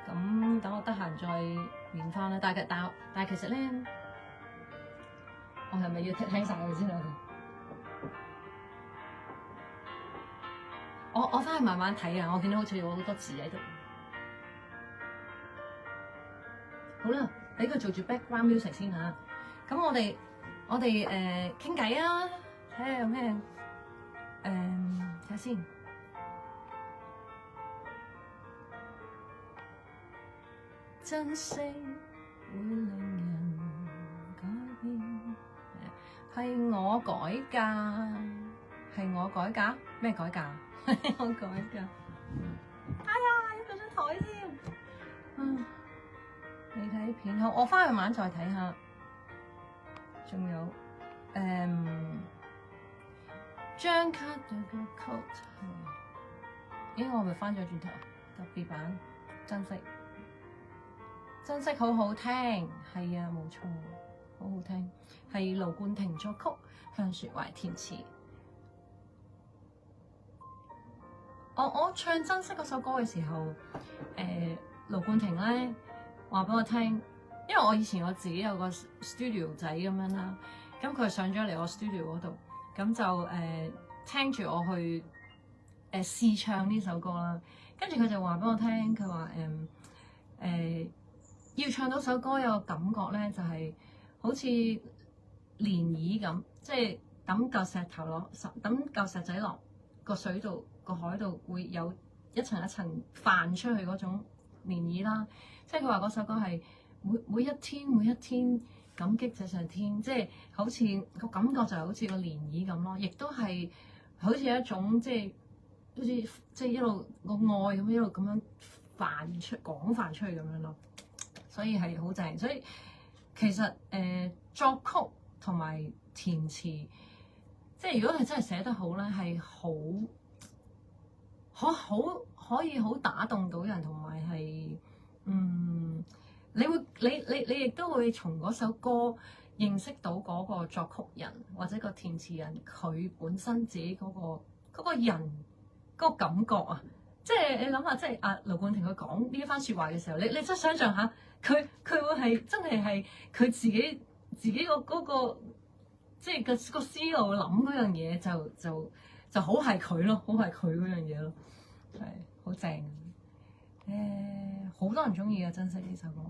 咁等我得閒再練翻啦。但係其實咧，我係咪要聽晒佢先啊？我翻去慢慢睇啊！我見到好似有好多字喺度。好啦，俾佢做住 background music 先嚇。咁我哋傾偈啊，睇下有咩睇睇先。珍惜會令人改變，係我改㗎，係我改㗎，咩改㗎？係我改㗎。哎呀，要咗張台添。你睇片好，我翻去晚再睇下。仲有張卡對個 code 係，我係咪翻咗轉頭？特別版珍惜。珍惜好好聽，係啊，冇錯，好好聽，係盧冠廷作曲，向雪懷填詞。我唱珍惜嗰首歌嘅時候，盧冠廷咧話俾我聽，因為我以前我自己有個 studio 仔咁樣啦，咁佢上咗嚟我 studio 嗰度，咁就聽住我去試唱呢首歌啦，跟住佢就話俾我聽，佢話要唱到首歌有個感覺咧，就係好似漣漪咁，即係抌嚿石頭落，抌嚿石仔落個水度、個海度，會有一層一層泛出去嗰種漣漪啦。即係佢話嗰首歌係每一天感激這上天，即係好似個感覺就係好似個漣漪咁咯，亦都係好似一種即係一路個愛咁一路咁樣廣泛出去咁樣咯。所以係好正，所以其實作曲同埋填詞，即係如果係真係寫得好咧，係可以好打動到人，同埋係你亦都會從嗰首歌認識到嗰個作曲人或者個填詞人佢本身自己嗰個人嗰個感覺啊！即係你諗下，即係阿盧冠廷佢講呢番説話嘅時候，你真係想象下。佢會係真係佢自己嗰個即係個思路諗嗰樣嘢就好係佢咯，好係佢嗰樣嘢咯，係好正。好多人中意嘅，珍惜呢首歌，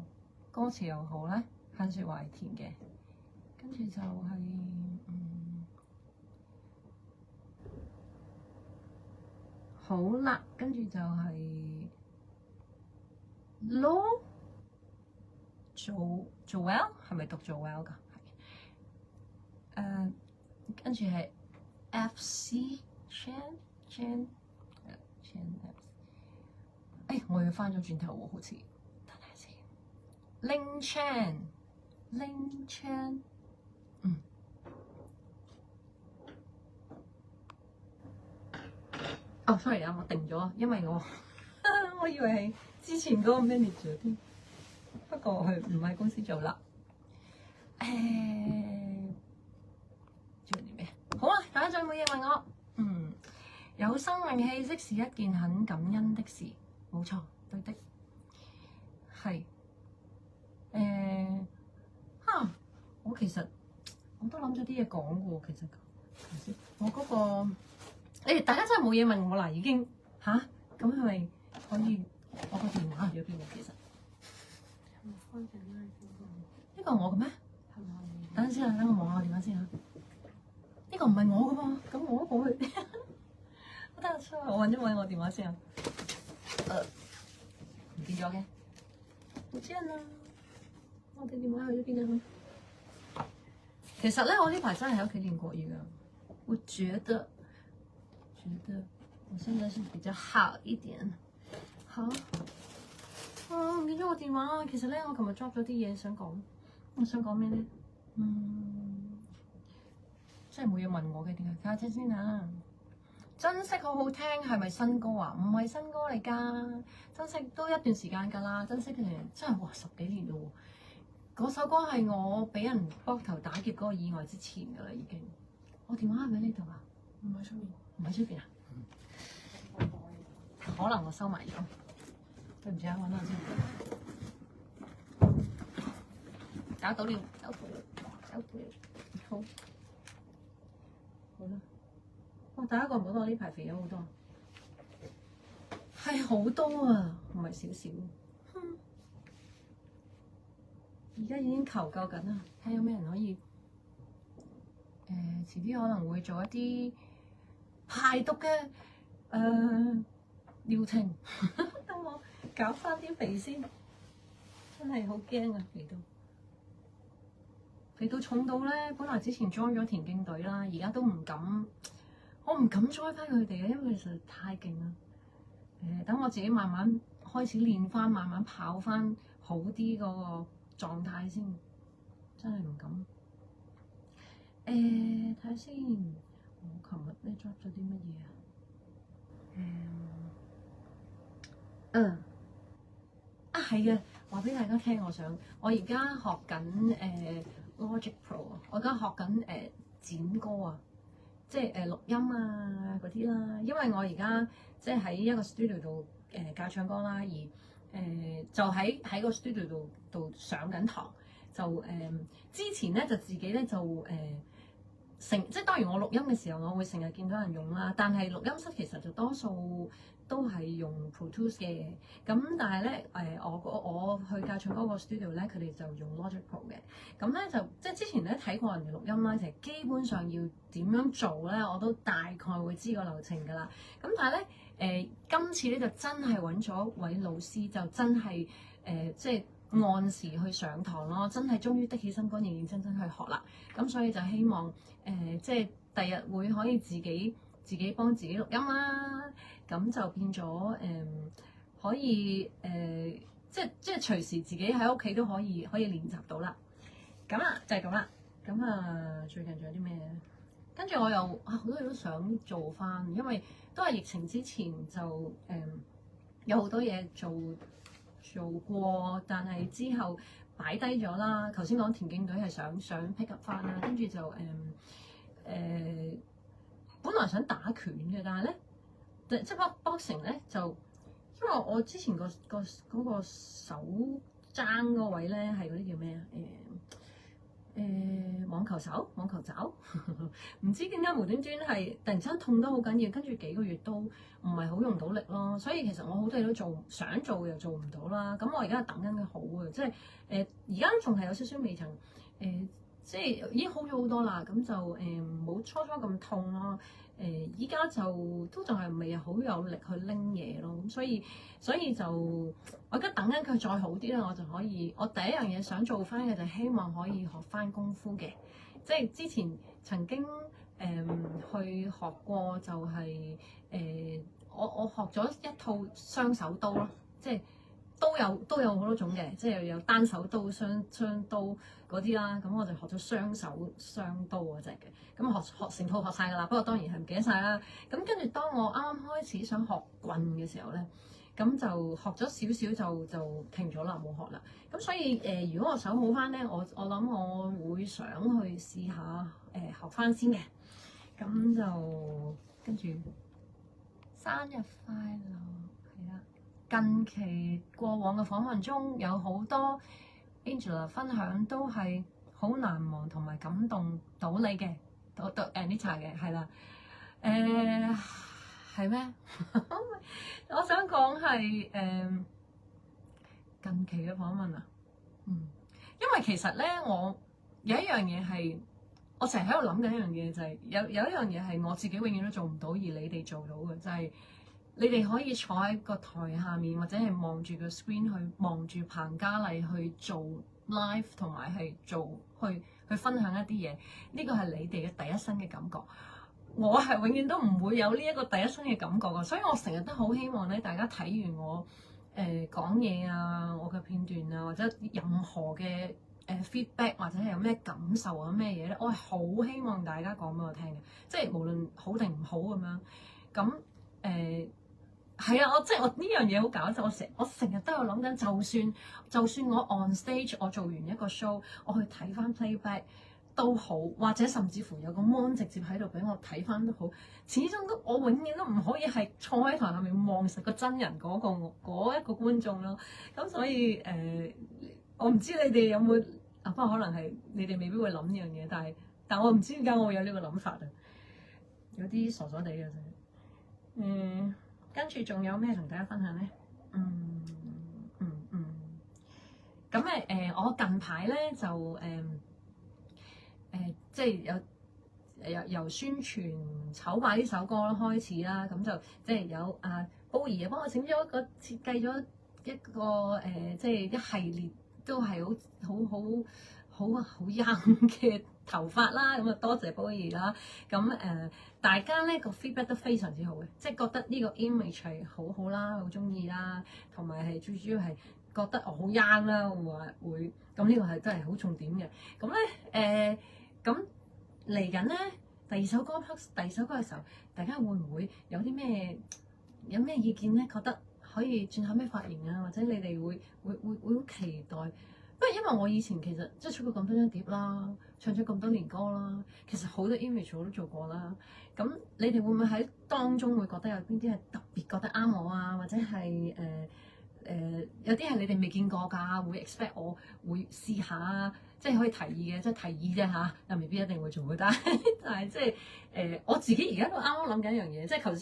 歌詞又好咧，向雪懷填嘅，跟住就係好啦，跟住就係咯。Joel 係咪讀 Joel 㗎？係跟住係 FC Chan，我要翻咗轉頭喎，好似等下先。Ling Chan，sorry 啊，我定咗，因為我以為係之前嗰個 manager 添。不過佢唔喺公司做啦。做啲咩？好啊，大家仲有冇嘢問我？有生命氣息是一件很感恩的事，冇錯，對的，係。我其實我都諗咗啲嘢講嘅喎，其實我嗰個，大家真係冇嘢問我啦，已經咁係咪可以？我個電話去咗邊嘅？其實。呢個係我嘅咩？等陣先啊，等我望下電話先啊。呢個唔係我嘅噃，咁我都過去。得啊，我揾我電話先啊。唔見咗嘅，唔知啊。我哋電話去咗邊啊？其實咧，我呢排真係喺屋企練國語㗎。我覺得我現在是比較好一點。好。唔見咗我電話。其實咧，我琴日 drop 咗啲嘢想講。我想講咩咧？真係冇嘢問我嘅，點解？睇下聽先啊！珍惜好好聽，係咪新歌啊？唔係新歌嚟㗎，珍惜都一段時間㗎啦。珍惜嘅真係10幾年咯喎。嗰首歌係我俾人膊頭打劫嗰個意外之前㗎啦，已經。我電話係咪喺呢度啊？唔喺出邊。唔喺出邊啊？可能我收埋咗。對唔住啊，揾下先。找到了。好啦。哇！大家覺唔覺得我呢排肥咗好多？係好多啊，唔係少少。而家已經求救緊啦，睇下有咩人可以遲啲可能會做一啲排毒嘅療程，等我搞翻啲肥先，真係好驚啊！肥到重到咧，本來之前 join 咗田徑隊啦，而家都唔敢，我唔敢 join 翻佢哋啊，因為其實太勁啦。等我自己慢慢開始練翻，慢慢跑翻好啲嗰個狀態先，真係唔敢。睇下先，我琴日咧 drop 咗啲乜嘢啊？係啊，話俾大家聽，我而家學緊Logic Pro 啊，我而家學緊剪歌啊，即係錄音啊嗰啲啦。因為我而家即係喺一個 studio 度教唱歌啦，而就喺個 studio 度上緊堂，就之前咧就自己咧就即係當然我錄音嘅時候，我會成日見到人用啦，但係錄音室其實就多數都係用 Pro Tools 嘅，咁但係咧我去教唱歌個 studio 咧，佢哋就用 Logic Pro 嘅，咁咧就即係之前咧睇過人哋錄音啦，其實基本上要點樣做咧，我都大概會知個流程㗎啦。咁但係咧今次咧就真係揾咗位老師，就真係即係按時去上堂咯，真係終於的起心肝，認認真真去學啦。咁所以就希望即係第日會可以自己幫自己錄音啦。咁就變咗可以即係隨時自己喺屋企都可以練習到啦。咁啊就係咁啦。咁啊最近仲有啲咩？跟住我又好多嘢都想做翻，因為都係疫情之前就有好多嘢做過，但係之後擺低咗啦。頭先講田徑隊係想 pick up 翻啦，跟住就本來想打拳嘅，但係咧。即係 boxing 咧，就因為我之前嗰個手踭嗰位咧係嗰啲叫咩啊？網球肘，唔知點解無端端係突然間痛得好緊要，跟住幾個月都唔係好用到力咯。所以其實我好多嘢都想做又做唔到啦。咁我而家等緊佢好嘅，即係而家仲係有少少未曾即係已經好咗好多啦。咁就冇初初咁痛咯。依家就都仲係未好有力去拎嘢咯，咁所以就我而家等緊佢再好啲啦，我就可以。我第一樣嘢想做翻嘅就希望可以學翻功夫嘅，即係之前曾經去學過就係我學咗一套雙手刀咯，即係都有好多種嘅，即係有單手刀、雙刀嗰啲啦。咁我就學咗雙手雙刀嗰隻嘅。咁學成套學晒㗎啦，不過當然係唔記得晒啦。咁跟住當我啱啱開始想學棍嘅時候咧，咁就學咗少少就停咗啦，冇學啦。咁所以如果我手好翻咧，我諗我會想去試下學翻先嘅。咁就跟住生日快樂，係啦。近期過往嘅訪問中有好多 Angela 分享都係好難忘同埋感動到你嘅。到 Anita 嘅係啦，係咩？我想講係近期嘅訪問啊，因為其實咧，我有一樣嘢係我成日喺度諗緊一樣嘢，就係有一樣嘢係我自己永遠都做唔到，而你哋做到嘅，就係你哋可以坐喺個台下面，或者係望住個 screen 去望住彭嘉麗去做 live，同埋係去分享一啲嘢，呢個係你哋嘅第一身嘅感覺。我係永遠都唔會有呢一個第一身嘅感覺㗎，所以我成日都好希望咧，大家睇完我講嘢啊，我嘅片段啊，或者任何嘅feedback 或者係有咩感受啊咩嘢咧，我係好希望大家講俾我聽嘅，即係無論好定唔好咁樣。咁係啊，我呢樣嘢好搞笑，我成日都有諗緊，就算我 on stage， 我做完一個 show， 我去睇翻 playback 都好，或者甚至乎有個 mon 直接喺度俾我睇翻都好，始終我永遠都唔可以係坐喺台下面望實個真人嗰一個觀眾咯。咁所以我唔知你哋有冇不過可能係你哋未必會諗呢樣嘢，但我唔知點解我會有呢個諗法啊，有啲傻傻地嘅啫。跟住仲有咩同大家分享咧？咁我近排咧就即係有由宣傳醜霸呢首歌開始啦，咁就即係有寶儀幫我整咗設計咗一個即係一系列都係好 young 嘅頭髮啦，咁啊多謝寶儀啦，咁大家咧個 feedback 都非常之好嘅，即係覺得呢個 image 係好好啦，好中意啦，同埋係最主要係覺得我好 young 啦，會咁呢個係真係好重點嘅。咁咧咁嚟緊咧第二首歌嘅時候，大家會唔會有啲咩意見咧？覺得可以轉下咩髮型啊，或者你哋會好期待？因為我以前其實即係出過咁多張碟啦，唱咗咁多年歌啦，其實好多 image 我都做過啦。咁你哋會唔會喺當中會覺得有邊啲係特別覺得啱我啊？或者係有啲係你哋未見過㗎，會 expect 我會試下，即係可以提議嘅，即係提議啫嚇，又未必一定會做嘅。但係即係我自己而家都啱啱諗緊一樣嘢，即係頭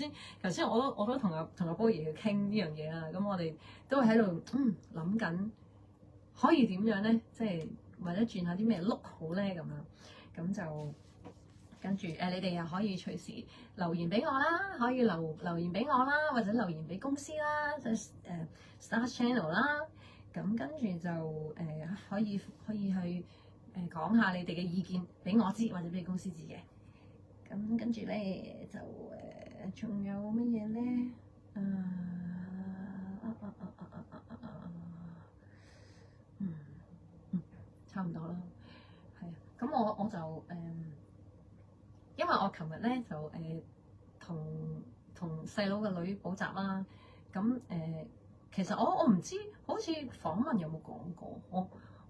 先我都同阿波爺去傾呢樣嘢啦。咁我哋都喺度諗緊。可以點樣咧？即係或者轉下啲咩 look 好咧咁樣，咁就跟住你哋又可以隨時留言俾我啦，可以留言俾我啦，或者留言俾公司啦，即係Stars Channel 啦。咁跟住就可以去講下你哋嘅意見俾我知，或者俾公司知嘅。咁跟住咧就仲有乜嘢咧？差唔多啦，係啊，咁我就因為我琴日咧就同細佬嘅女補習啦，咁其實我唔知，好似訪問有冇講過，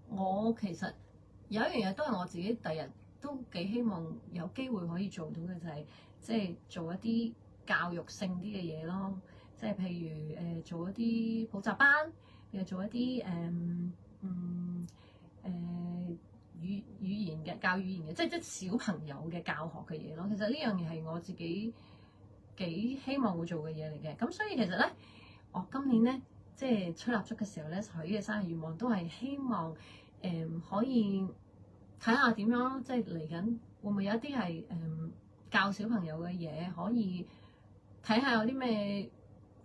我其實有一樣嘢都係我自己第日都幾希望有機會可以做到嘅，就係即係做一啲教育性啲嘅嘢咯，即係譬如做一啲補習班，又做一啲語言嘅教語言嘅，即係小朋友嘅教學嘅嘢咯。其實呢樣嘢係我自己幾希望會做嘅嘢嚟嘅。咁所以其實咧，我今年咧即係吹蠟燭嘅時候咧，許嘅生日願望都係希望可以睇下點樣，即係嚟緊會唔會有一啲係教小朋友嘅嘢，可以睇下有啲咩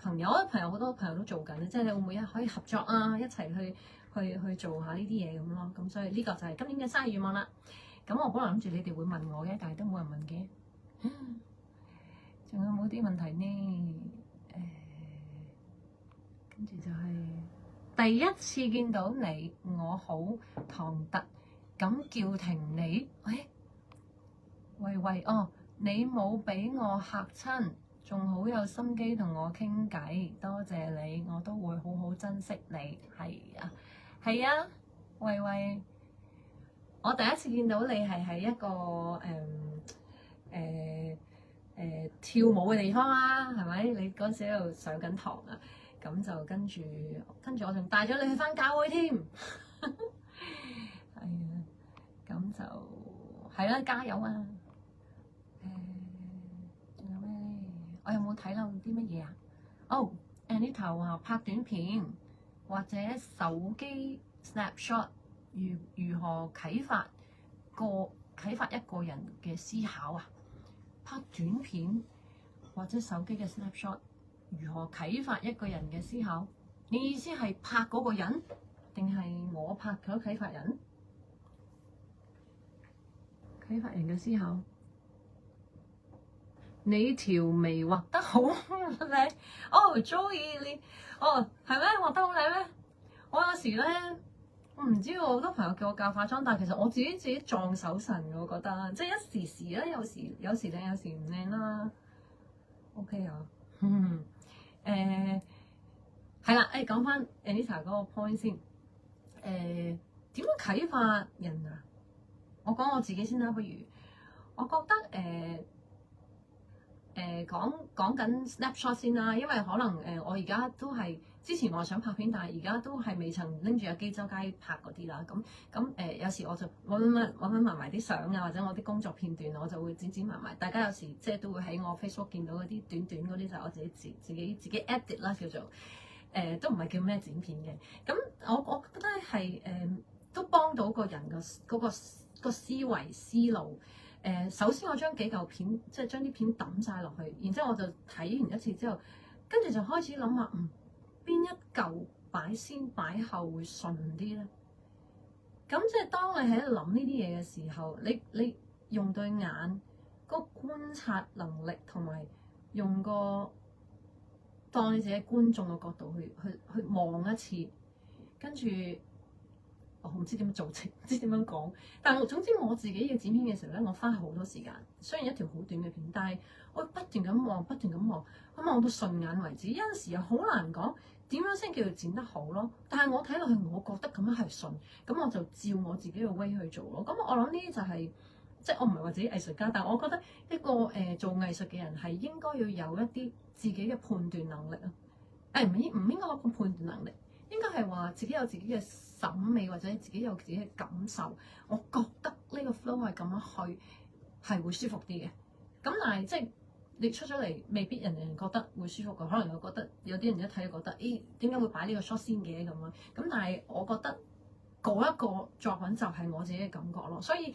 朋友好多朋友都做緊咧，即係你會唔會可以合作啊，一齊去做下呢啲嘢咁咯，咁所以呢個就係今年嘅生日願望啦。咁我本來諗住你哋會問我嘅，但係都冇人問嘅。仲有冇啲問題呢？跟住就係第一次見到你，我好唐突咁叫停你。喂哦，你冇俾我嚇親，仲好有心機同我傾偈，多謝你，我都會好好珍惜你。係啊，喂，我第一次見到你係喺一個跳舞嘅地方啦，係咪？你嗰陣時喺度上緊堂啊，咁就跟住我仲帶咗你去返教會添，係啊，咁就係啦，加油啊！仲有咩咧？我有冇睇漏啲乜嘢啊？Anita 話拍短片。或者手機 snapshot 如何啟發一個人嘅思考啊？拍短片或者手機嘅 snapshot 如何啟發一個人嘅思考？你意思係拍嗰個人，定係我拍佢啟發人？啟發人嘅思考。你條眉畫得好靚Joey 你係咩？畫得好靚咩？我有時咧，我唔知喎，好多朋友叫我教化妝，但係其實我自己撞手神嘅，我覺得即係一時時啦，有時靚，有時唔靚啦。OK 啊，係啦，講翻 Anita 嗰個 point 先，點樣啟發人啊？我講我自己先啦，不如我覺得講緊 snapshot 先啦，因為可能我而家都係之前我想拍片，但係而家都係未曾拎住個機周街拍嗰啲啦。咁有時我就揾埋啲相啊，或者我啲工作片段，我就會剪埋。大家有時即係都會喺我 Facebook 見到嗰啲短嗰啲，就係我自己 edit 啦，叫做都唔係叫咩剪片嘅。咁我覺得係都幫到個人個思維思路。首先我將幾嚿片，即係將啲片揼晒落去，然之後我就睇完一次之後，跟住就開始諗下，邊一嚿擺先擺後會順啲咧？咁即係當你喺度諗呢啲嘢嘅時候，你用對眼個觀察能力同埋用個當你自己觀眾嘅角度去望一次，跟住。我唔知點樣做情，唔知點樣講。但係總之我自己嘅剪片嘅時候咧，我花好多時間。雖然一條好短嘅片，但係我不斷咁望，不斷咁望，咁望到順眼為止。有陣時又好難講點樣先叫做剪得好咯。但係我睇落去，我覺得咁樣係順，咁我就照我自己嘅 way 去做咯。咁我諗呢啲就係即係我唔係話自己藝術家，但係我覺得一個做藝術嘅人係應該要有一啲自己嘅判斷能力啊。唔應該有個判斷能力。應該係話自己有自己嘅審美，或者自己有自己嘅感受。我覺得呢個 flow 係咁樣去係會舒服啲嘅。咁但係即係你出咗嚟，未必人人覺得會舒服嘅。可能又覺得有啲人一睇就覺得，咦，點解會擺呢個 shot 先嘅咁樣？咁但係我覺得嗰一個作品就係我自己嘅感覺咯。所以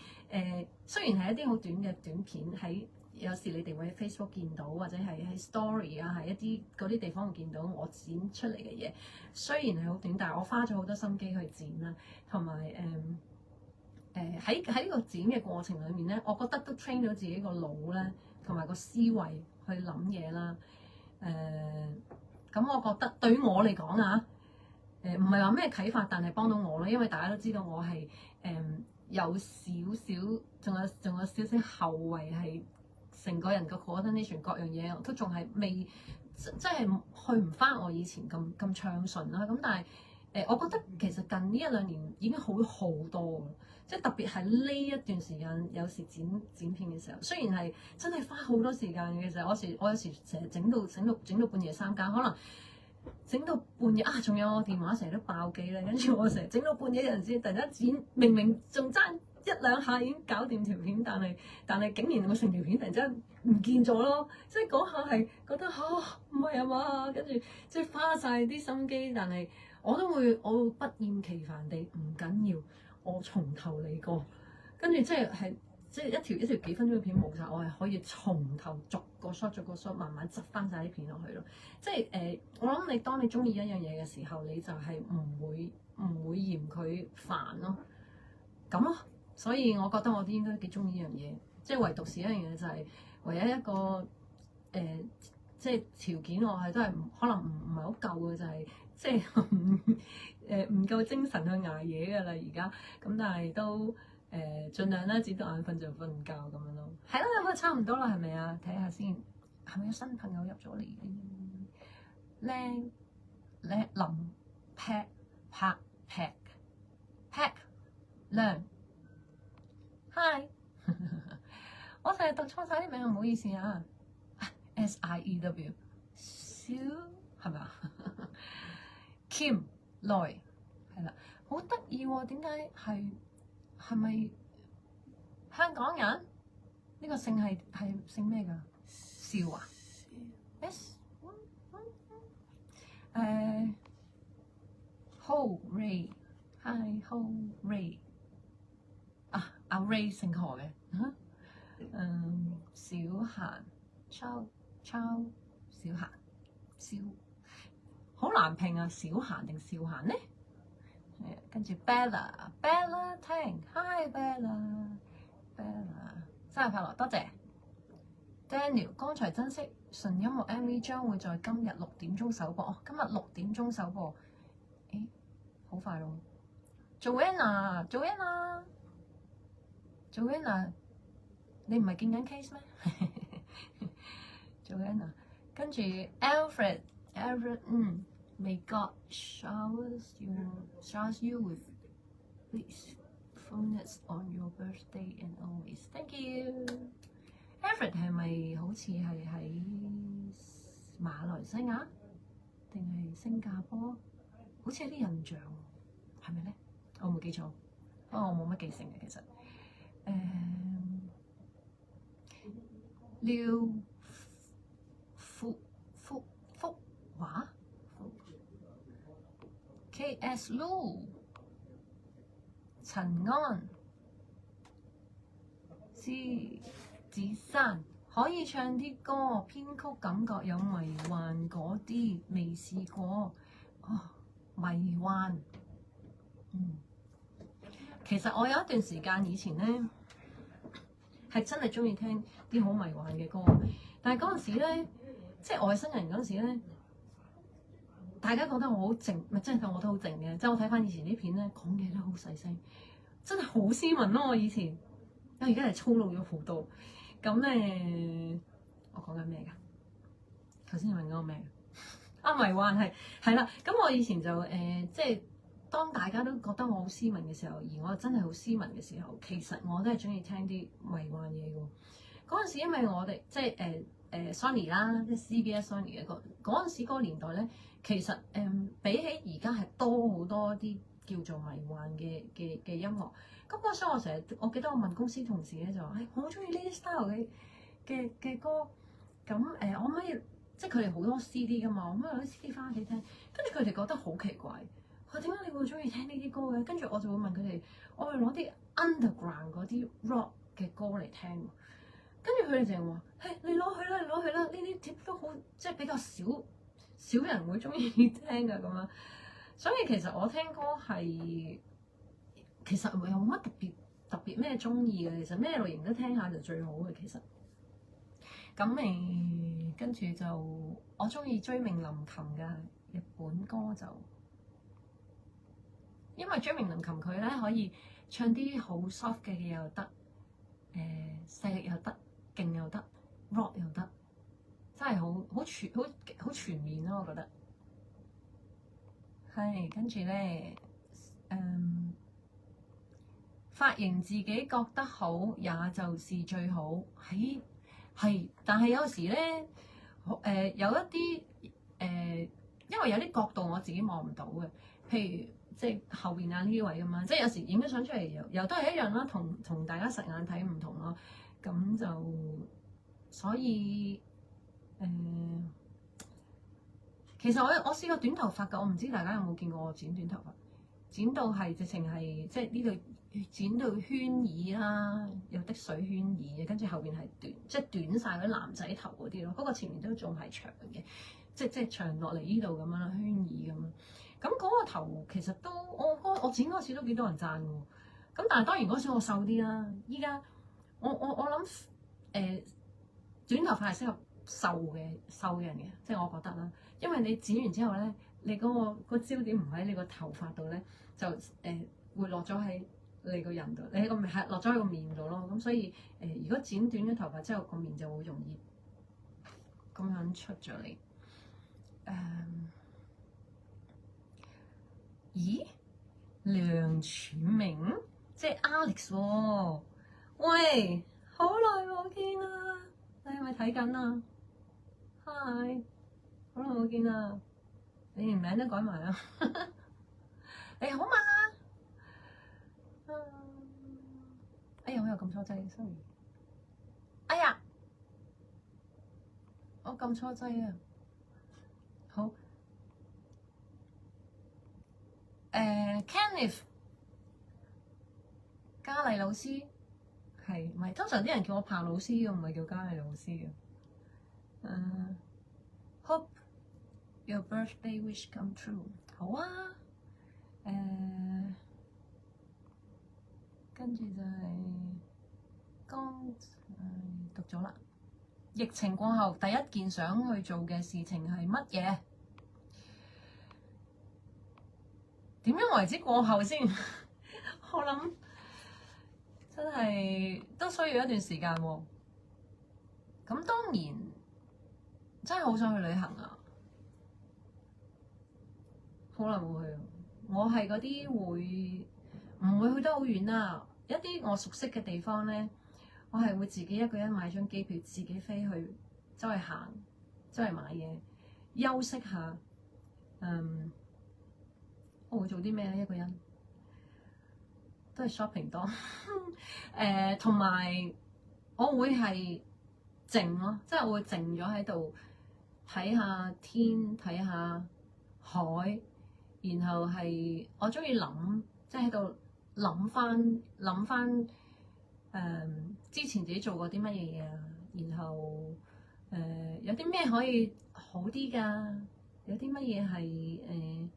雖然係一啲好短嘅短片喺。有時你哋會喺 Facebook 見到，或者係喺 Story 啊，係一啲嗰啲地方會見到我剪出嚟嘅嘢。雖然係好短，但係我花咗好多心機去剪啦，同埋喺呢個剪嘅過程裡面咧，我覺得都 train 到自己個腦咧，同埋個思維去諗嘢啦。咁我覺得對於我嚟講啊，唔係話咩啟發，但係幫到我咯，因為大家都知道我係有少少，仲有少少後遺係。成個人嘅 coordination 各樣嘢都仲係未，即係去唔翻我以前咁暢順啦。咁但係我覺得其實近呢一兩年已經好好多，即係特別係呢一段時間，有時剪片嘅時候，雖然係真係花好多時間嘅。其實我有時成日整到半夜3更，可能整到半夜啊，仲有我電話成日都爆機咧，跟住我成日整到半夜有陣時突然間剪，明明仲爭一兩下已經搞掂條片，但係竟然我成條片突然之間唔見咗咯，即係嗰下係覺得唔係啊嘛，跟住即係花晒啲心機，但係我會不厭其煩地唔緊要，我從頭嚟過，跟住即係一條幾分鐘嘅片冇晒，我係可以從頭逐個 shot 慢慢執翻晒啲片落去咯。即係我諗當你中意一樣嘢嘅時候，你就係唔會嫌佢煩咯，咁咯。所以我覺得我都應該幾中意呢樣嘢，即係唯獨是一樣嘢就係唯一一個即係條件我係都係可能唔係好夠嘅，就係即係唔夠精神去捱夜㗎啦而家。咁但係都盡量咧，剪到眼瞓就瞓覺咁樣咯。係啦，咁啊差唔多啦，係咪啊？睇下先，係咪有新朋友入咗嚟？靚林 pack 靚。Hi， 我成日讀錯晒啲名，唔好意思啊。SIEW， 小係咪啊？Kim Loy 係啦，好得意喎，點解係咪香港人？呢個姓係姓咩㗎？邵啊 ？S Ho Ray，Hi Ho Ray。阿 Ray 姓何嘅小閒抄小閒好難拼啊！小閒定少閒呢？跟住 Bella Tang Hi Bella 生日快樂，多謝 Daniel。剛才珍惜純音樂 MV 將會在今日6點鐘首播。今日6點鐘首播，好快咯。Joanna， 你唔係見緊 case 咩？Joanna， 跟住 Alfred， May God showers you with blissfulness on your birthday and always. Thank you。Alfred 係咪好似係喺馬來西亞定係新加坡？好似有啲印象，係咪咧？我冇記錯，不過我冇乜記性嘅其實。廖福華 KS Lu 陳安子珊可以唱啲歌，編曲感覺有迷幻嗰啲，未試過。哦，迷幻，其實我有一段時間以前咧係真係中意聽啲好迷幻嘅歌，但係嗰陣時咧，即係外星人嗰陣時咧，大家覺得我好靜，咪真係我覺得好靜嘅。即係我睇翻以前啲片咧，講嘢都好細聲，真係好斯文咯。我以前，我而家係粗魯咗好多。咁我講緊咩㗎？頭先你問嗰個咩？迷幻係啦。咁我以前就即係當大家都覺得我好斯文嘅時候，而我真係好斯文嘅時候，其實我都係中意聽啲迷幻嘢嘅。嗰陣時因為我哋即係Sony 啦，即係 CBS Sony 嘅嗰陣時嗰個年代咧，其實比起而家係多好多啲叫做迷幻嘅音樂。咁嗰時我記得我問公司同事咧就話：我好中意呢啲 style 嘅歌。咁我可唔可以即係佢哋好多 CD 噶嘛？我可唔可以攞啲 CD 翻屋企聽？跟住佢哋覺得好奇怪，佢點解你會中意聽呢啲歌嘅？跟住我就會問佢哋，我會攞啲 underground 嗰啲 rock 嘅歌嚟聽。跟住佢哋就話：你攞去啦，你攞去啦！呢啲碟都好，即係比較少人會中意聽㗎咁樣。所以其實我聽歌係其實又冇乜特別咩中意嘅。其實咩類型都聽下就最好嘅。其實咁跟住就我中意椎名林檎嘅日本歌就，因為椎名林檎佢咧可以唱啲好 soft 嘅嘢又得，細力又得。勁又得 ，rock 又得，真係好全面咯，我覺得。係跟住咧，髮型自己覺得好，也就是最好。係，但係有時咧，有一啲因為有啲角度我自己望唔到嘅，譬如即係後邊啊呢位咁樣，即係有時影咗相出嚟又都係一樣啦，同大家實眼睇唔同咯。咁就所以其實我試過短頭髮㗎，我唔知大家有冇見過我剪短頭髮，剪到係直情係即係呢度剪到圈耳啦，有滴水圈耳嘅，跟住後邊係短，即係短晒嗰啲男仔頭嗰啲咯。不過前面都仲係長嘅，即係長落嚟呢度咁樣啦，圈耳咁樣。咁嗰個頭其實都我剪嗰時都幾多人讚喎。咁但係當然嗰時我瘦啲啦，依家。我諗短頭髮係適合瘦嘅人嘅，即係我覺得啦。因為你剪完之後咧，你嗰個焦點唔喺你個頭髮度咧，就會落咗喺你個人度，你個面係落咗喺個面度咯。咁所以如果剪短咗頭髮之後，個面就會容易咁樣出咗嚟。咦？梁柱銘即係 Alex 喎。喂，好耐冇見啦！你係咪睇緊啊 ？Hi， 好耐冇見啦！你連名都改埋啦！你好嘛？哎呀，我又撳錯掣 ，sorry。哎呀，我撳錯掣啊！好，Kenneth 嘉麗老師。係，唔係通常啲人叫我彭老師嘅，唔係叫嘉麗老師嘅。Hope your birthday wish come true。好啊。跟住就係剛讀咗啦。疫情過後第一件想去做嘅事情係乜嘢？點樣為之過後先？我諗。真係都需要一段時間喎。咁當然真係好想去旅行啊！好耐冇去，我係嗰啲唔會去得好遠啦。一啲我熟悉嘅地方咧，我係會自己一個人買張機票，自己飛去周圍行，周圍買嘢，休息下。我會做啲咩咧？一個人？都係 shopping 多，同埋我會係靜咯，即係我會靜咗喺度睇下天，睇下海，然後係我中意諗，即係喺度諗翻之前自己做過啲乜嘢嘢啊，然後有啲咩可以好啲㗎，有啲乜嘢係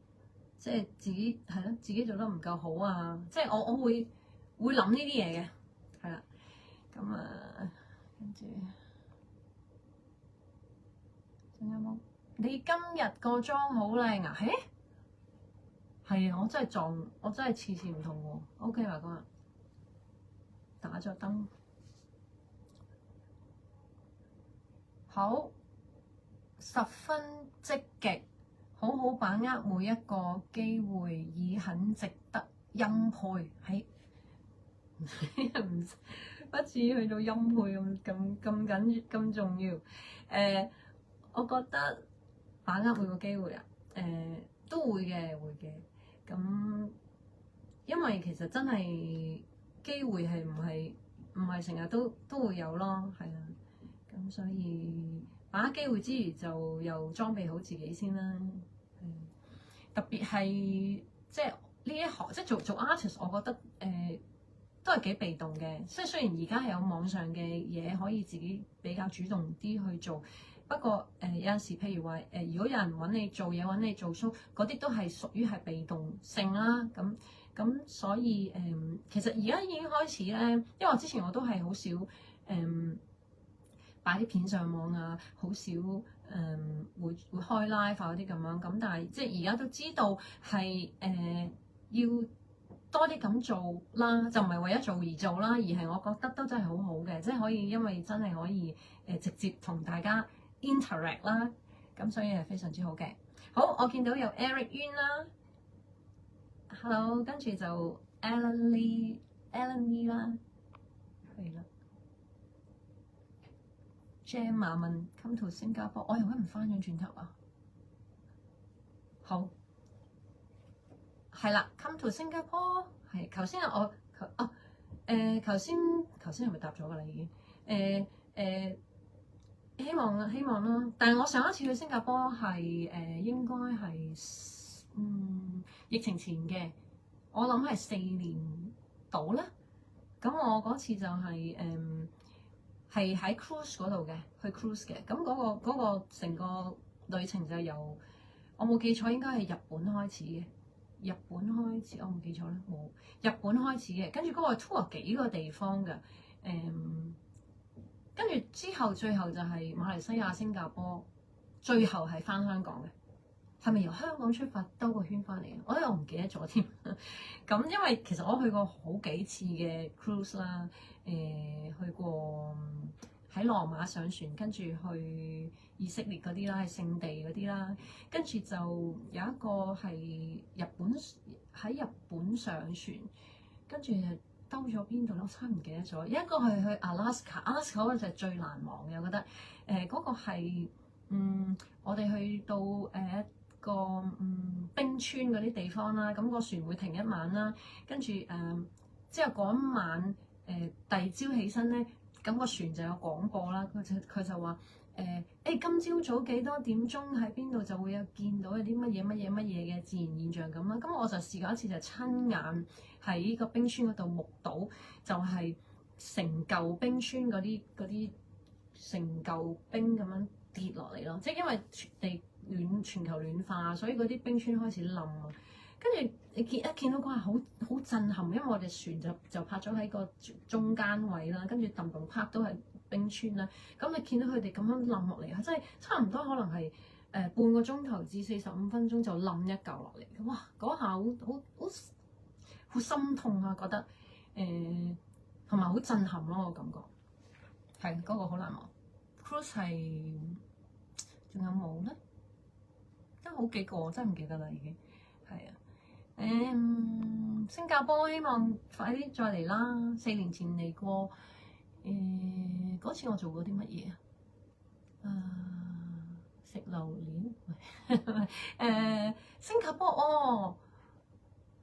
即係自己係咯，自己做得唔夠好啊，即係我會諗呢啲嘢嘅，係啦，咁跟住仲有冇？你今日個妝好靚啊？係啊，我真係次次唔同喎。OK 嘛，嗰日打咗燈，好，十分積極，好好把握每一個機會，已很值得欽佩。係唔不至於去到欽佩咁緊咁重要。我覺得把握每個機會啊，都會嘅。咁因為其實真係機會係唔係成日都會有咯，係啊。咁所以把握機會之餘，就又裝備好自己先啦。特別係即係呢一行，即係做 artist，我覺得都係幾被動嘅。即係雖然而家係有網上嘅嘢可以自己比較主動啲去做。不過有陣時，譬如話如果有人揾你做嘢、揾你做 show，嗰啲都係屬於係被動性啦。咁所以其實而家已經開始咧，因為我之前我都係好少擺啲片上網啊，好少會開 live 啊嗰啲咁樣。咁但係即係而家都知道係要多啲咁做啦，就唔係為咗做而做啦，而係我覺得都真係好好嘅，即係可以因為真係可以直接同大家interact 啦，咁所以係非常之好嘅。好，我見到有 Eric Yuen 啦 ，Hello， 跟住就 Alan Lee 啦，係啦。Gemma 問 Come to 新加坡，我又解唔翻咗轉頭啊？好，係啦 ，Come to 新加坡係頭先我頭先係咪答咗㗎啦？已經希望啦，但係我上一次去新加坡係應該係疫情前嘅，我諗係4年到啦。咁我嗰次就係喺 cruise 嗰度嘅，去 cruise 嘅。咁嗰個成個旅程就由我冇記錯應該係日本開始嘅，我冇記錯咧，冇日本開始嘅，跟住嗰個 tour 幾個地方嘅，跟住之後最後就係馬來西亞、新加坡，最後係翻香港嘅。係咪由香港出發兜個圈翻嚟啊？我唔記得咗添。咁因為其實我去過好幾次嘅 cruise 啦，去過喺羅馬上船，跟住去以色列嗰啲啦，係聖地嗰啲啦，跟住就有一個係喺日本上船，跟住兜咗邊度咧？我真係唔記得咗。有一個係去 Alaska 嗰個就係最難忘嘅，我覺得。嗰個係我哋去到一個冰川嗰啲地方啦，咁個船會停一晚啦，跟住之後嗰一晚第二朝起身咧，咁個船就有廣播啦，佢就話今朝早幾多點鐘喺邊度就會有見到有啲乜嘢嘅自然現象咁啦。咁我就試過一次就親眼喺個冰川嗰度目睹，就係成嚿冰川嗰啲成嚿冰咁樣跌落嚟咯。即係因為全球暖化，所以嗰啲冰川開始冧啊。跟住你一見到嗰下好震撼，因為我哋船就泊咗喺個中間位啦，跟住揼泊都係冰川啦。咁你見到佢哋咁樣冧落嚟，真係差唔多可能係半個鐘頭至45分鐘就冧一嚿落嚟。哇！嗰下好心痛啊，覺得同埋好震撼咯，我感覺係嗰個好難忘。Cruise 係仲有冇咧？都好幾個，真係唔記得啦，已經係啊。新加坡希望快啲再嚟啦。4年前嚟過，嗰次我做過啲乜嘢啊？食榴蓮。新加坡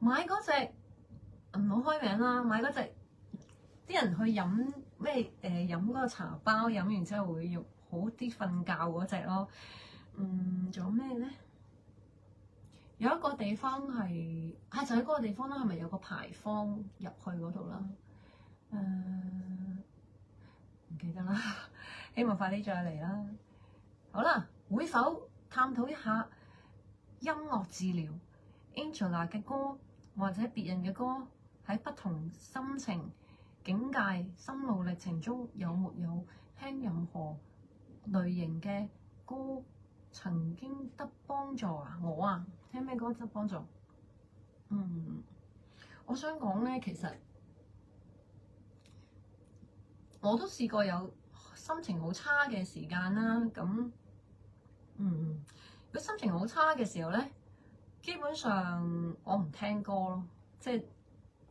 買嗰隻唔好開名啦，買嗰隻啲人去飲咩飲嗰個茶包，飲完之後會用好啲瞓覺嗰隻咯。仲有咩咧？有一個地方係就喺嗰個地方啦，係咪有個牌坊入去嗰度啦？唔記得啦，希望快啲再嚟啦。好啦，會否探討一下音樂治療 Angela 嘅歌或者別人嘅歌喺不同心情、境界、心路歷程中有沒有聽任何類型嘅歌曾經得幫助啊？我啊，聽咩歌得幫助？我想講咧，其實我都試過有心情好差嘅時間啦。咁，如果心情好差嘅時候咧，基本上我唔聽歌咯，即係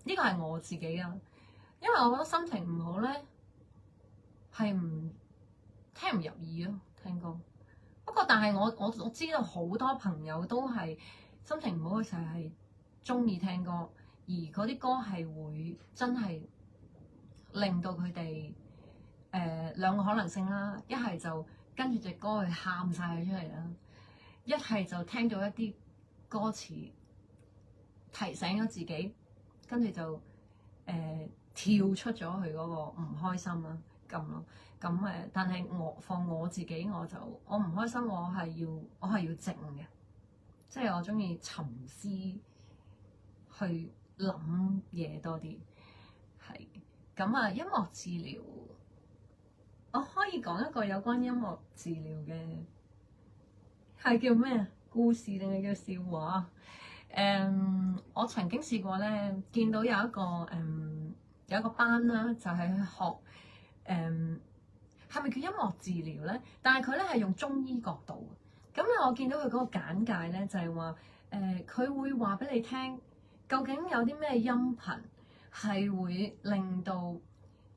呢個係我自己啊。因為我覺得心情唔好咧，係聽唔入耳咯，聽歌。不過，但係我知道好多朋友都係心情唔好嘅時候係中意聽歌，而嗰啲歌係會真係令到佢哋兩個可能性啦，一係就跟住隻歌去喊晒佢出嚟啦，一係就聽到一啲歌詞提醒咗自己，跟住就跳出咗佢嗰個唔開心啦咁咯。咁但係放我自己，我唔開心，我係要靜嘅，即係我中意沉思去諗嘢多啲。係咁啊，音樂治療，我可以講一個有關音樂治療嘅係叫咩故事定係叫笑話？我曾經試過咧，見到有一個班啦，就係去學係咪叫音樂治療咧？但係佢咧係用中醫角度。咁咧，我見到佢嗰個簡介咧，就係話佢會話俾你聽，究竟有啲咩音頻係會令到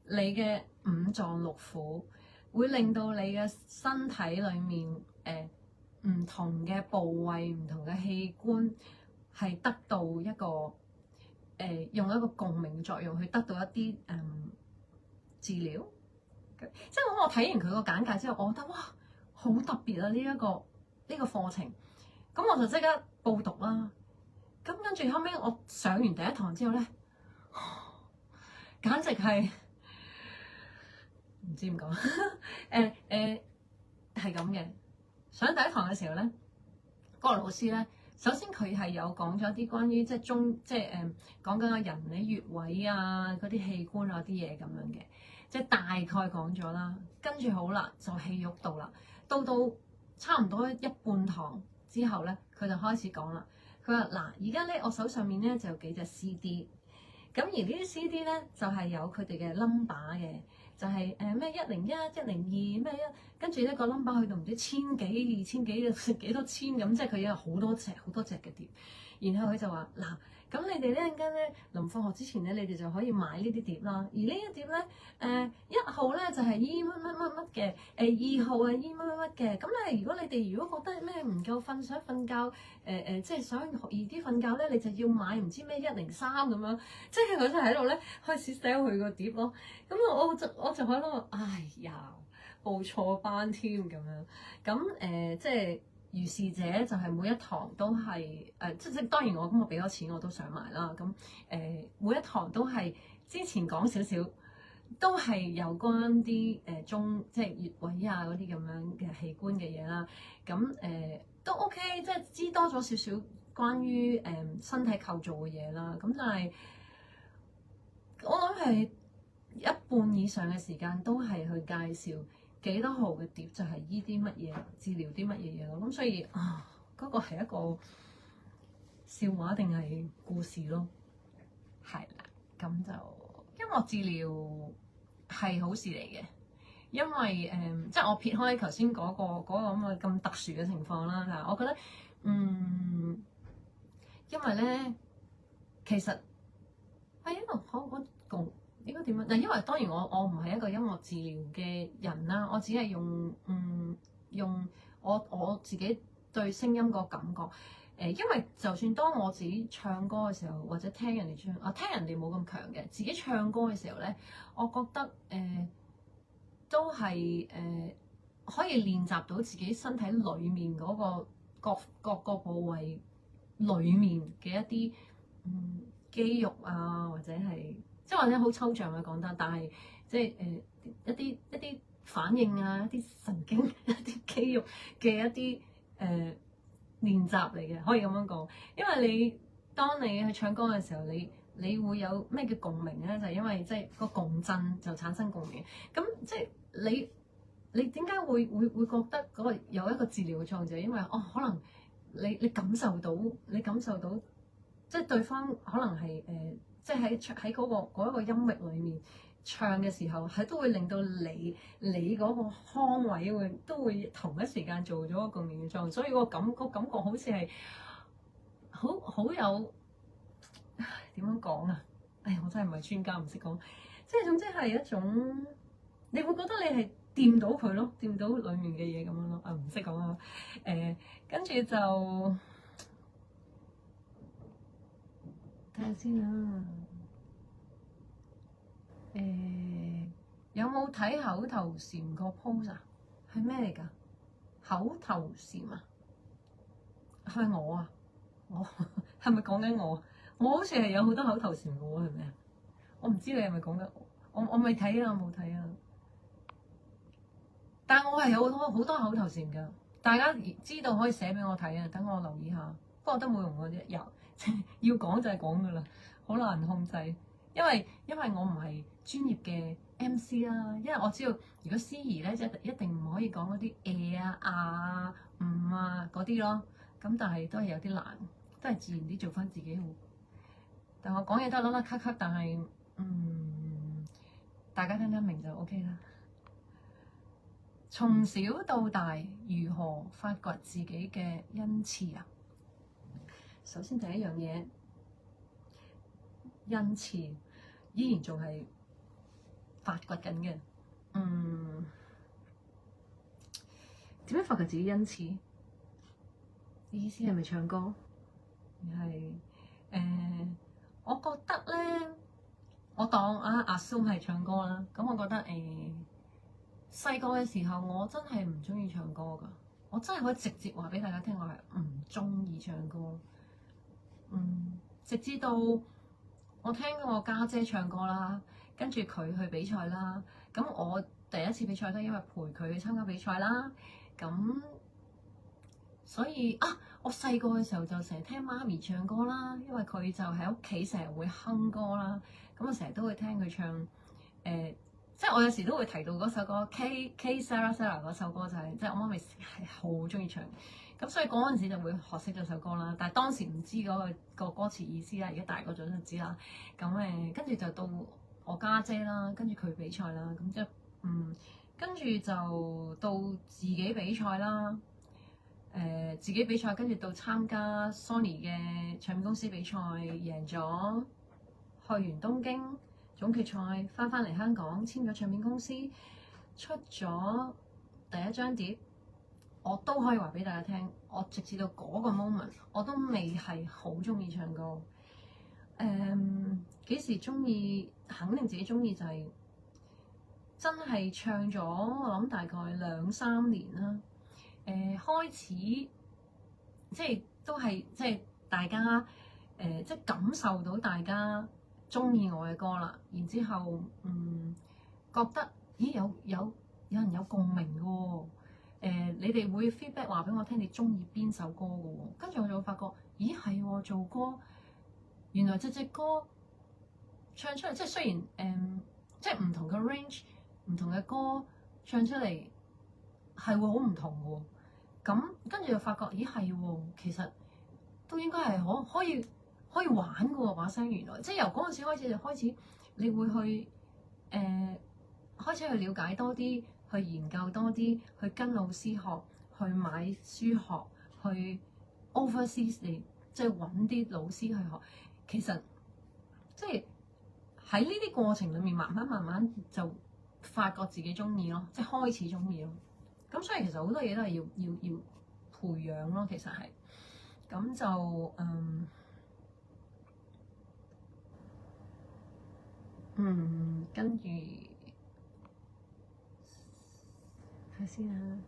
你嘅五臟六腑，會令到你嘅身體裡面唔同嘅部位、唔同嘅器官係得到一個用一個共鳴作用去得到一啲治療。即係我睇完佢個簡介之後，我覺得哇，好特別啊！呢個課程，咁我就即刻報讀啦。咁跟住後尾我上完第一堂之後咧，簡直係唔知點講，係咁嘅。上第一堂嘅時候咧，嗰個老師咧，首先佢係有講咗啲關於即係講緊個人嘅穴位啊，嗰啲器官啊啲嘢咁樣嘅。即係大概講咗啦，跟住好啦，就戲肉到啦，到差唔多一半堂之後咧，佢就開始講啦。佢話嗱，而家咧我手上面咧就有幾隻 CD， 咁而呢啲 CD 咧就係有佢哋嘅 number 嘅，就係咩101、102咩一，跟住咧個 number 去到唔知千幾、2000幾幾多千咁，即係佢有好多隻嘅碟。然後佢就話嗱，咁你哋呢陣間咧臨放學之前咧，你哋就可以買呢啲碟啦。而呢一碟咧，1號咧就係醫乜嘅，2號係醫乜嘅。咁咧，如果你哋如果覺得咩唔夠瞓，想瞓覺，即係想易啲瞓覺咧，你就要買唔知咩103咁樣。即係佢就喺度咧開始 sell 佢個碟咯。咁我就喺度，哎呀，報錯班添咁樣。咁即係。如是者就係每一堂都係即當然我俾咗錢我都上埋啦。咁每一堂都係之前講少少，都係有關啲即係穴位啊嗰啲咁樣嘅器官嘅嘢啦。咁都 OK，即係知多咗少少關於身體構造嘅嘢啦。咁但係我諗係一半以上嘅時間都係去介紹幾多號嘅碟就係醫啲乜嘢，治療啲乜嘢嘢咯。咁所以嗰個係一個笑話定係故事咯。係啦，咁就音樂治療係好事嚟嘅，因為即係我撇開頭先嗰個咁特殊嘅情況啦。但係我覺得因為咧其實係一個好共。應該點樣？嗱，因為當然我唔係一個音樂治療嘅人啦，我只係用我自己對聲音個感覺。因為就算當我自己唱歌嘅時候，或者聽人哋唱，聽人哋冇咁強嘅，自己唱歌嘅時候咧，我覺得都係可以練習到自己身體裡面嗰個各個部位裡面嘅一啲肌肉啊，或者係即係或者好抽象嘅講得，但係即係一啲反應啊，一啲神經、一啲肌肉嘅一啲練習嚟嘅，可以咁樣講。因為你當你去唱歌嘅時候，你會有咩叫共鳴咧？就係因為即係個共振就產生共鳴。咁即係你點解會覺得嗰個有一個治療嘅作用？就係因為可能你感受到即係對方可能係即係喺嗰一個音域裡面唱嘅時候，係都會令到你嗰個腔位都會同一時間做咗個共鳴嘅作用，所以個感覺好似係好有點樣講啊？我真係唔係專家，唔識講。即係總之係一種，你會覺得你係掂到佢咯，掂到裡面嘅嘢咁樣咯。唔識講啊。跟住就睇下先啦。有冇睇口頭禪個 post 啊？係咩嚟㗎？口頭禪啊？係咪我啊？我係咪講緊我？我好似係有好多口頭禪嘅喎，係咪啊？我唔知你係咪講緊我未睇啊，我冇睇啊。但係我係有好多口頭禪㗎，大家知道可以寫俾我睇啊，等我留意下。不過都冇用嘅啫，要講就係講㗎啦，好難控制。因為我唔係專業嘅 MC 啦，因為我知道如果司儀咧，即係一定唔可以講嗰啲啊、嗰啲咯。咁但係都係有啲難，都係自然啲做翻自己好。但我講嘢都係甩甩咳咳，但係大家聽得明就 OK 啦。從小到大，如何發掘自己嘅恩賜啊？首先第一樣嘢，恩賜依然仲係發掘緊嘅。點樣發掘自己恩賜？意思係咪唱歌？係我覺得咧，我當阿蘇係唱歌啦。咁我覺得細個嘅時候，我真係唔中意唱歌㗎。我真係可以直接話俾大家聽，我係唔中意唱歌。直至到我聽我家姐唱歌啦，跟住佢去比賽啦。咁我第一次比賽都係因為陪佢去參加比賽啦。咁所以我細個嘅時候就成日聽媽咪唱歌啦，因為佢就喺屋企成日會哼歌啦。咁我成日都會聽佢唱即係我有時都會提到嗰首歌 K Sarah Sarah 嗰首歌，就係即係我媽咪係好中意唱。咁所以嗰陣時就會學識咗首歌啦，但係當時唔知嗰個歌詞意思啦，而家大個咗就知啦。咁跟住就到我家姐啦，跟住佢比賽啦，咁即係跟住就到自己比賽啦。自己比賽，跟住到參加 Sony 嘅唱片公司比賽，贏咗，去完東京總決賽，翻嚟香港簽咗唱片公司，出咗第一張碟。我都可以話俾大家聽，我直至到嗰個 moment 我都未係好中意唱歌。幾時中意？肯定自己中意就係真係唱咗，我諗大概2-3年啦。開始即係都係即係大家即係感受到大家中意我嘅歌啦。然之後覺得咦有人有共鳴嘅喎。你哋會 feedback 話俾我聽，你中意邊首歌嘅喎？跟住我就會發覺，咦係喎，做歌原來隻歌唱出嚟，即係雖然即係唔同嘅 range、唔同嘅歌唱出嚟係會好唔同嘅喎。咁跟住就發覺，咦係喎，其實都應該係可以玩嘅喎，把聲原來即係由嗰陣時開始就開始，你會去開始去了解多啲。去研究多啲，去跟老師學，去買書學，去 overseas 嚟，即係揾啲老師去學。其實即係喺呢啲過程裡面，慢慢就發覺自己中意咯，即係開始中意咯。咁所以其實好多嘢都係要培養咯，其實係。咁就跟住。睇先啊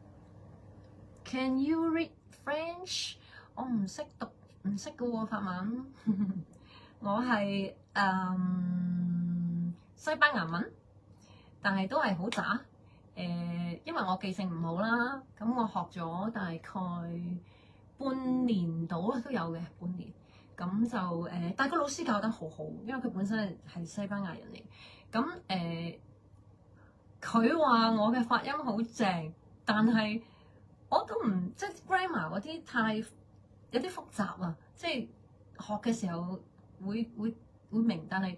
Can you read French？ 我唔識讀，唔識嘅喎法文。我係西班牙文，但係都係好渣。因為我記性唔好啦，咁我學咗大概半年到啦，都有嘅半年。咁就但係個老師教得好好，因為佢本身係西班牙人嚟。咁佢話我嘅發音好正，但係我都唔即係 grammar 嗰啲太有啲複雜啊，即係學嘅時候會明，但係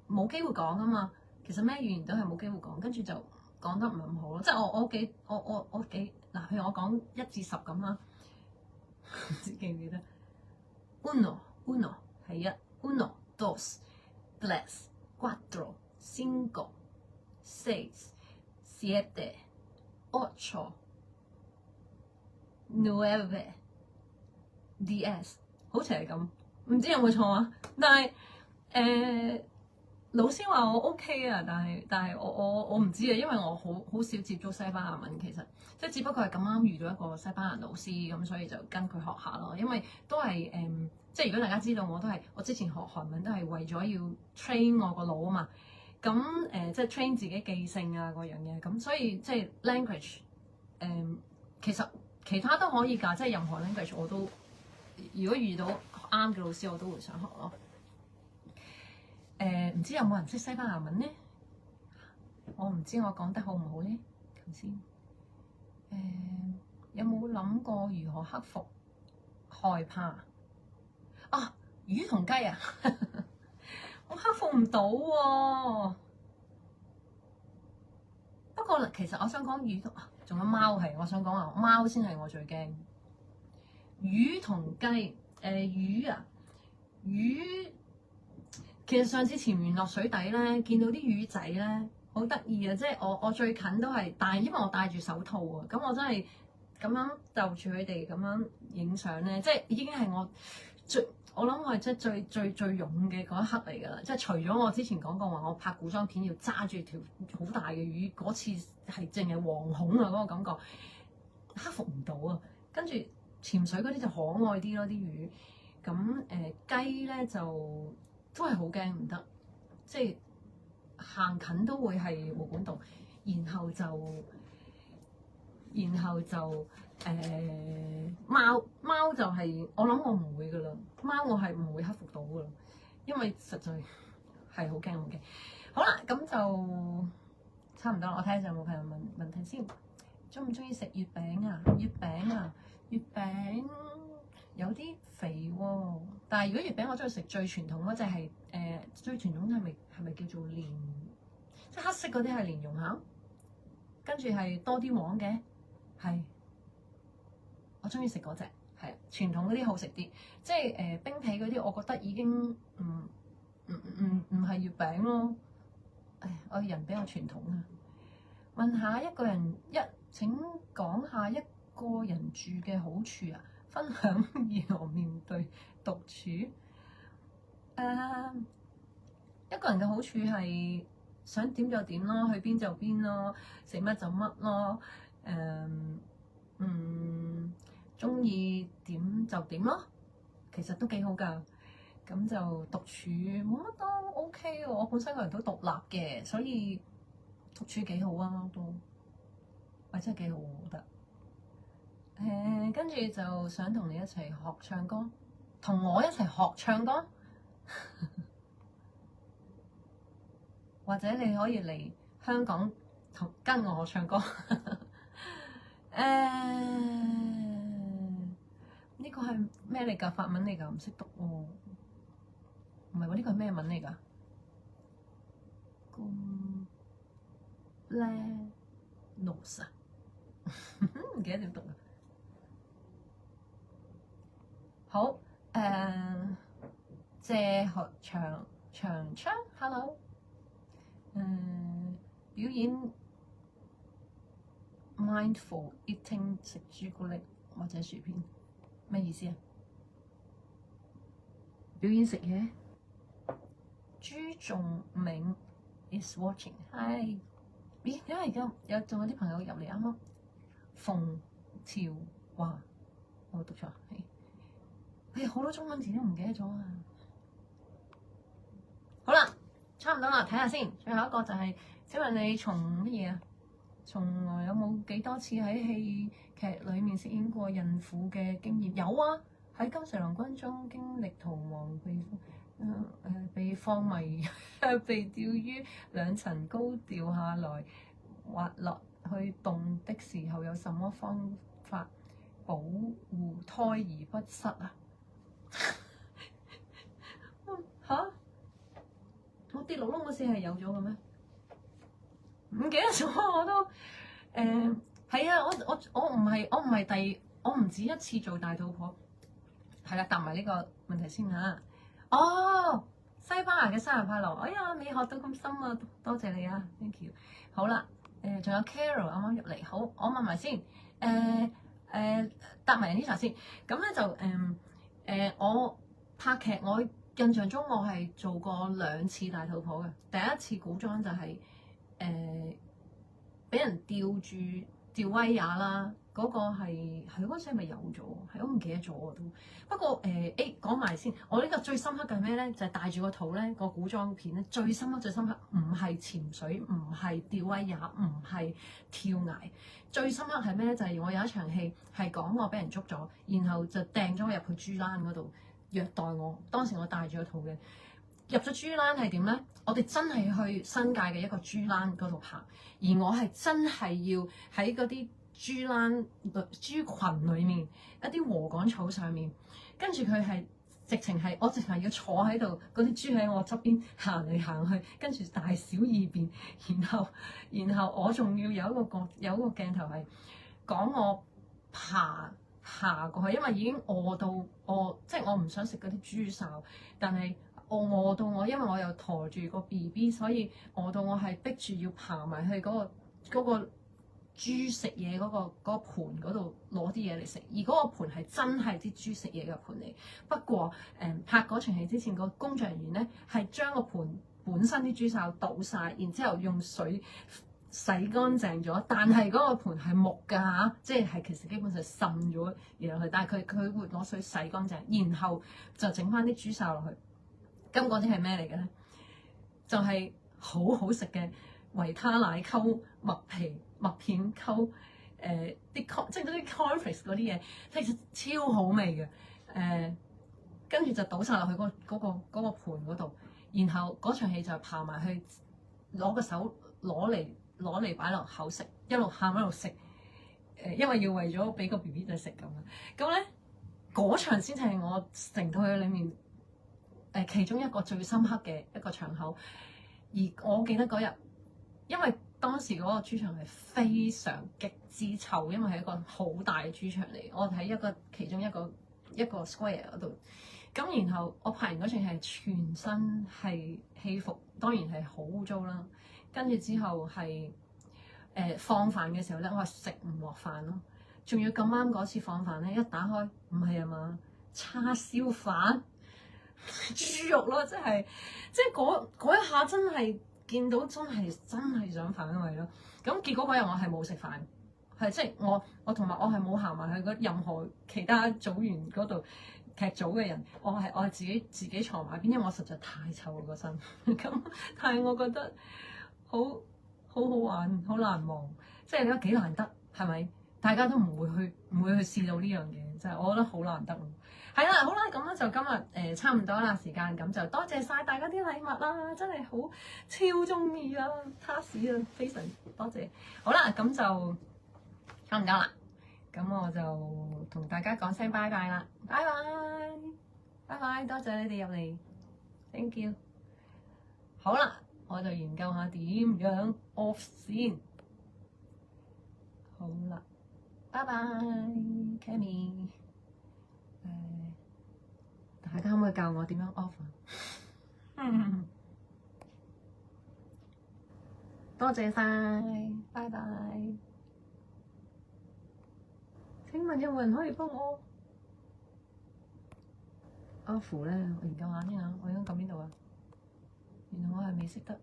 冇機會講啊嘛。其實咩語言都係冇機會講，跟住就講得唔係咁好咯。即係我幾嗱，譬如我講1至10咁啦，唔知記唔記得 ？Uno 係一 ，Uno dos tres cuatro cinco seis siete ocho nueve diez， 好似係咁，唔知有冇錯啊？但係老師話我 OK 啊，但係我唔知啊，因為我好少接觸西班牙文，其實即係只不過係咁啱遇到一個西班牙老師咁，所以就跟佢學下咯。因為都係即係如果大家知道我之前學韓文都係為咗要 train 我個腦啊嘛，咁即係 train 自己記性啊嗰樣嘢，咁所以即係 language 其實其他都可以㗎，即係任何 language 我都如果遇到啱嘅老師我都會想學咯。唔知有冇人識西班牙文呢？我唔知我講得好唔好呢？頭先有冇諗過如何克服害怕啊？魚同雞啊，我克服唔到喎。不過其實我想講魚同仲有貓係，我想講啊，貓先係我最驚。魚同雞魚啊魚。其實上次潛完落水底咧，見到啲魚仔咧，好得意啊！即係我最近都係，但係因為我戴住手套啊，咁我真係咁樣就住佢哋咁樣影相咧，即係已經係我諗我係即係最勇嘅嗰一刻嚟㗎啦！即係除咗我之前講過話，我拍古裝片要揸住條好大嘅魚，嗰次係淨係惶恐啊嗰個感覺，克服唔到啊！跟住潛水嗰啲就可愛啲咯啲魚，咁雞咧就〜都係好驚唔得，即係行近都會係毛管動，然後就貓就係我諗我唔會噶啦，貓我係唔會克服到噶啦，因為實在係好驚好驚。好啦，咁就差唔多啦，我睇下有冇朋友問題先。中唔中意食月餅啊？月餅。有啲肥喎，但係如果月餅我中意食最傳統嗰隻係最傳統係咪叫做蓮？即係黑色嗰啲係蓮蓉餡，跟住係多啲黃嘅，係我中意食嗰隻，係傳統嗰啲好食啲。即係冰皮嗰啲，我覺得已經唔係月餅咯。我人比較傳統啊。問下一個人請講下一個人住嘅好處啊！分享如何面對獨處。一個人嘅好處係想點就點咯，去邊就邊咯，食乜就乜咯。中意點就點咯，其實都幾好㗎。咁就獨處冇乜都 OK 喎。我本身個人都獨立嘅，所以獨處幾好啊，都真係幾好，我覺得。跟住就想同你一齊學唱歌，同我一齊學唱歌，或者你可以嚟香港跟我學唱歌。呢個係咩嚟㗎？法文嚟㗎，唔識讀喎。唔係喎，呢個係咩文嚟㗎？咁咧，nos 啊，唔記得點讀啊。好，謝學長昌 ，hello， 表演 mindful eating 食朱古力或者薯片，咩意思啊？表演食嘢，朱仲明 is watching， hi， 咦？因為而家仲有啲朋友入嚟啱啱，馮朝華，我讀錯，係。好多中文字都唔記得咗啊！好啦，差唔多啦，睇下先。最後一個就係、請問你從乜嘢啊？從來有冇幾多次喺戲劇裡面飾演過孕婦嘅經驗？有啊，喺金石郎君中經歷逃亡、被放迷、被吊於2層高掉下來、滑落去洞的時候，有什麼方法保護胎兒不失啊？嚇！我跌落窿嗰時係有咗嘅咩？唔記得咗我都係啊！我唔止一次做大肚婆。係啦，答埋呢個問題先嚇。哦，西班牙嘅生日快樂！哎呀，你學到咁深啊，多謝你啊 ，thank you。好啦，仲有 Carol 啱啱入嚟，好，我問埋先，答埋 Anita 先。咁咧就我拍劇，我印象中我係做過2次大肚婆嘅。第一次古裝就係俾人吊威亞啦。嗰個係嗰時係咪有咗？係我唔記得咗我都。不過講埋先，我呢個最深刻嘅係咩咧？就係帶住個肚咧，個古裝片咧，最深刻唔係潛水，唔係吊威亞，唔係跳崖。最深刻係咩咧？就係我有一場戲係講我俾人捉咗，然後就掟咗我入去豬欄嗰度虐待我。當時我帶住個肚嘅，入咗豬欄係點咧？我哋真係去新界嘅一個豬欄嗰度拍，而我係真係要喺嗰啲豬群裡面一啲禾稈草上面，跟住佢係我直情係要坐喺度，嗰啲豬喺我側邊行嚟行去，跟住大小二便，然後我仲要有一個鏡頭係講我爬過去，因為已經餓到即係我唔想食嗰啲豬潲，但係我餓到因為我又駝住個 BB，所以餓到我係逼住要爬埋去嗰個豬食嘢嗰個盤嗰度攞啲嘢嚟食，而嗰個盤係真係啲豬食嘢嘅盤嚟。不過拍嗰場戲之前，個工作人員咧係將個盤本身啲豬潲倒晒，然之後用水洗乾淨咗，但係嗰個盤係木㗎嚇，即係其實基本上滲咗然後去，但係佢會攞水洗乾淨，然後就整翻啲豬潲落去。咁嗰啲係咩嚟嘅咧？就係好好食嘅維他奶溝麥片溝即係嗰啲 cornflakes 嗰啲嘢，其實超好味嘅。跟住就倒晒落去嗰個盤嗰度，然後嗰場戲就爬埋去攞個手攞嚟擺落口食，一路喊一路食。因為要為咗俾個 BB 仔食咁樣。咁咧嗰場先係我成套戲裡面其中一個最深刻嘅一個場口。而我記得嗰日，因為當時嗰個豬場係非常極之臭，因為係一個好大嘅豬場嚟。我喺其中一個 square 嗰度，咁然後我拍完嗰場係全身係戲服，當然係好污糟啦。跟住之後係放飯嘅時候咧，我係食唔落飯咯。仲要咁啱嗰次放飯咧，一打開唔係啊嘛，叉燒飯、豬肉咯，即係嗰一下真係見到真係想反胃咯。咁結果嗰日我係冇食飯，係即係我同埋我係冇行埋去任何其他組員嗰度劇組嘅人，我係自己坐埋邊，因為我實在太臭啦個身。咁但係我覺得好好玩，好難忘，即係你覺得幾難得係咪？大家都唔會去試到呢樣嘢，真係我覺得好難得。係啦，好啦，咁咧就今日差唔多啦時間，咁就多謝晒大家啲禮物啦，真係好超中意啦，卡士啊，非常多謝。好啦，咁就差唔多啦，咁我就同大家講聲拜拜啦，拜拜，多謝你哋入嚟 ，thank you。好啦，我就研究下點樣 off 先。好啦，拜拜 Cammy。大家可唔可以教我點樣 off 啊？多謝晒，拜拜。請問有冇人可以幫我 off 咧？我研究下先啊，我應該撳邊度啊？原來我係未識得。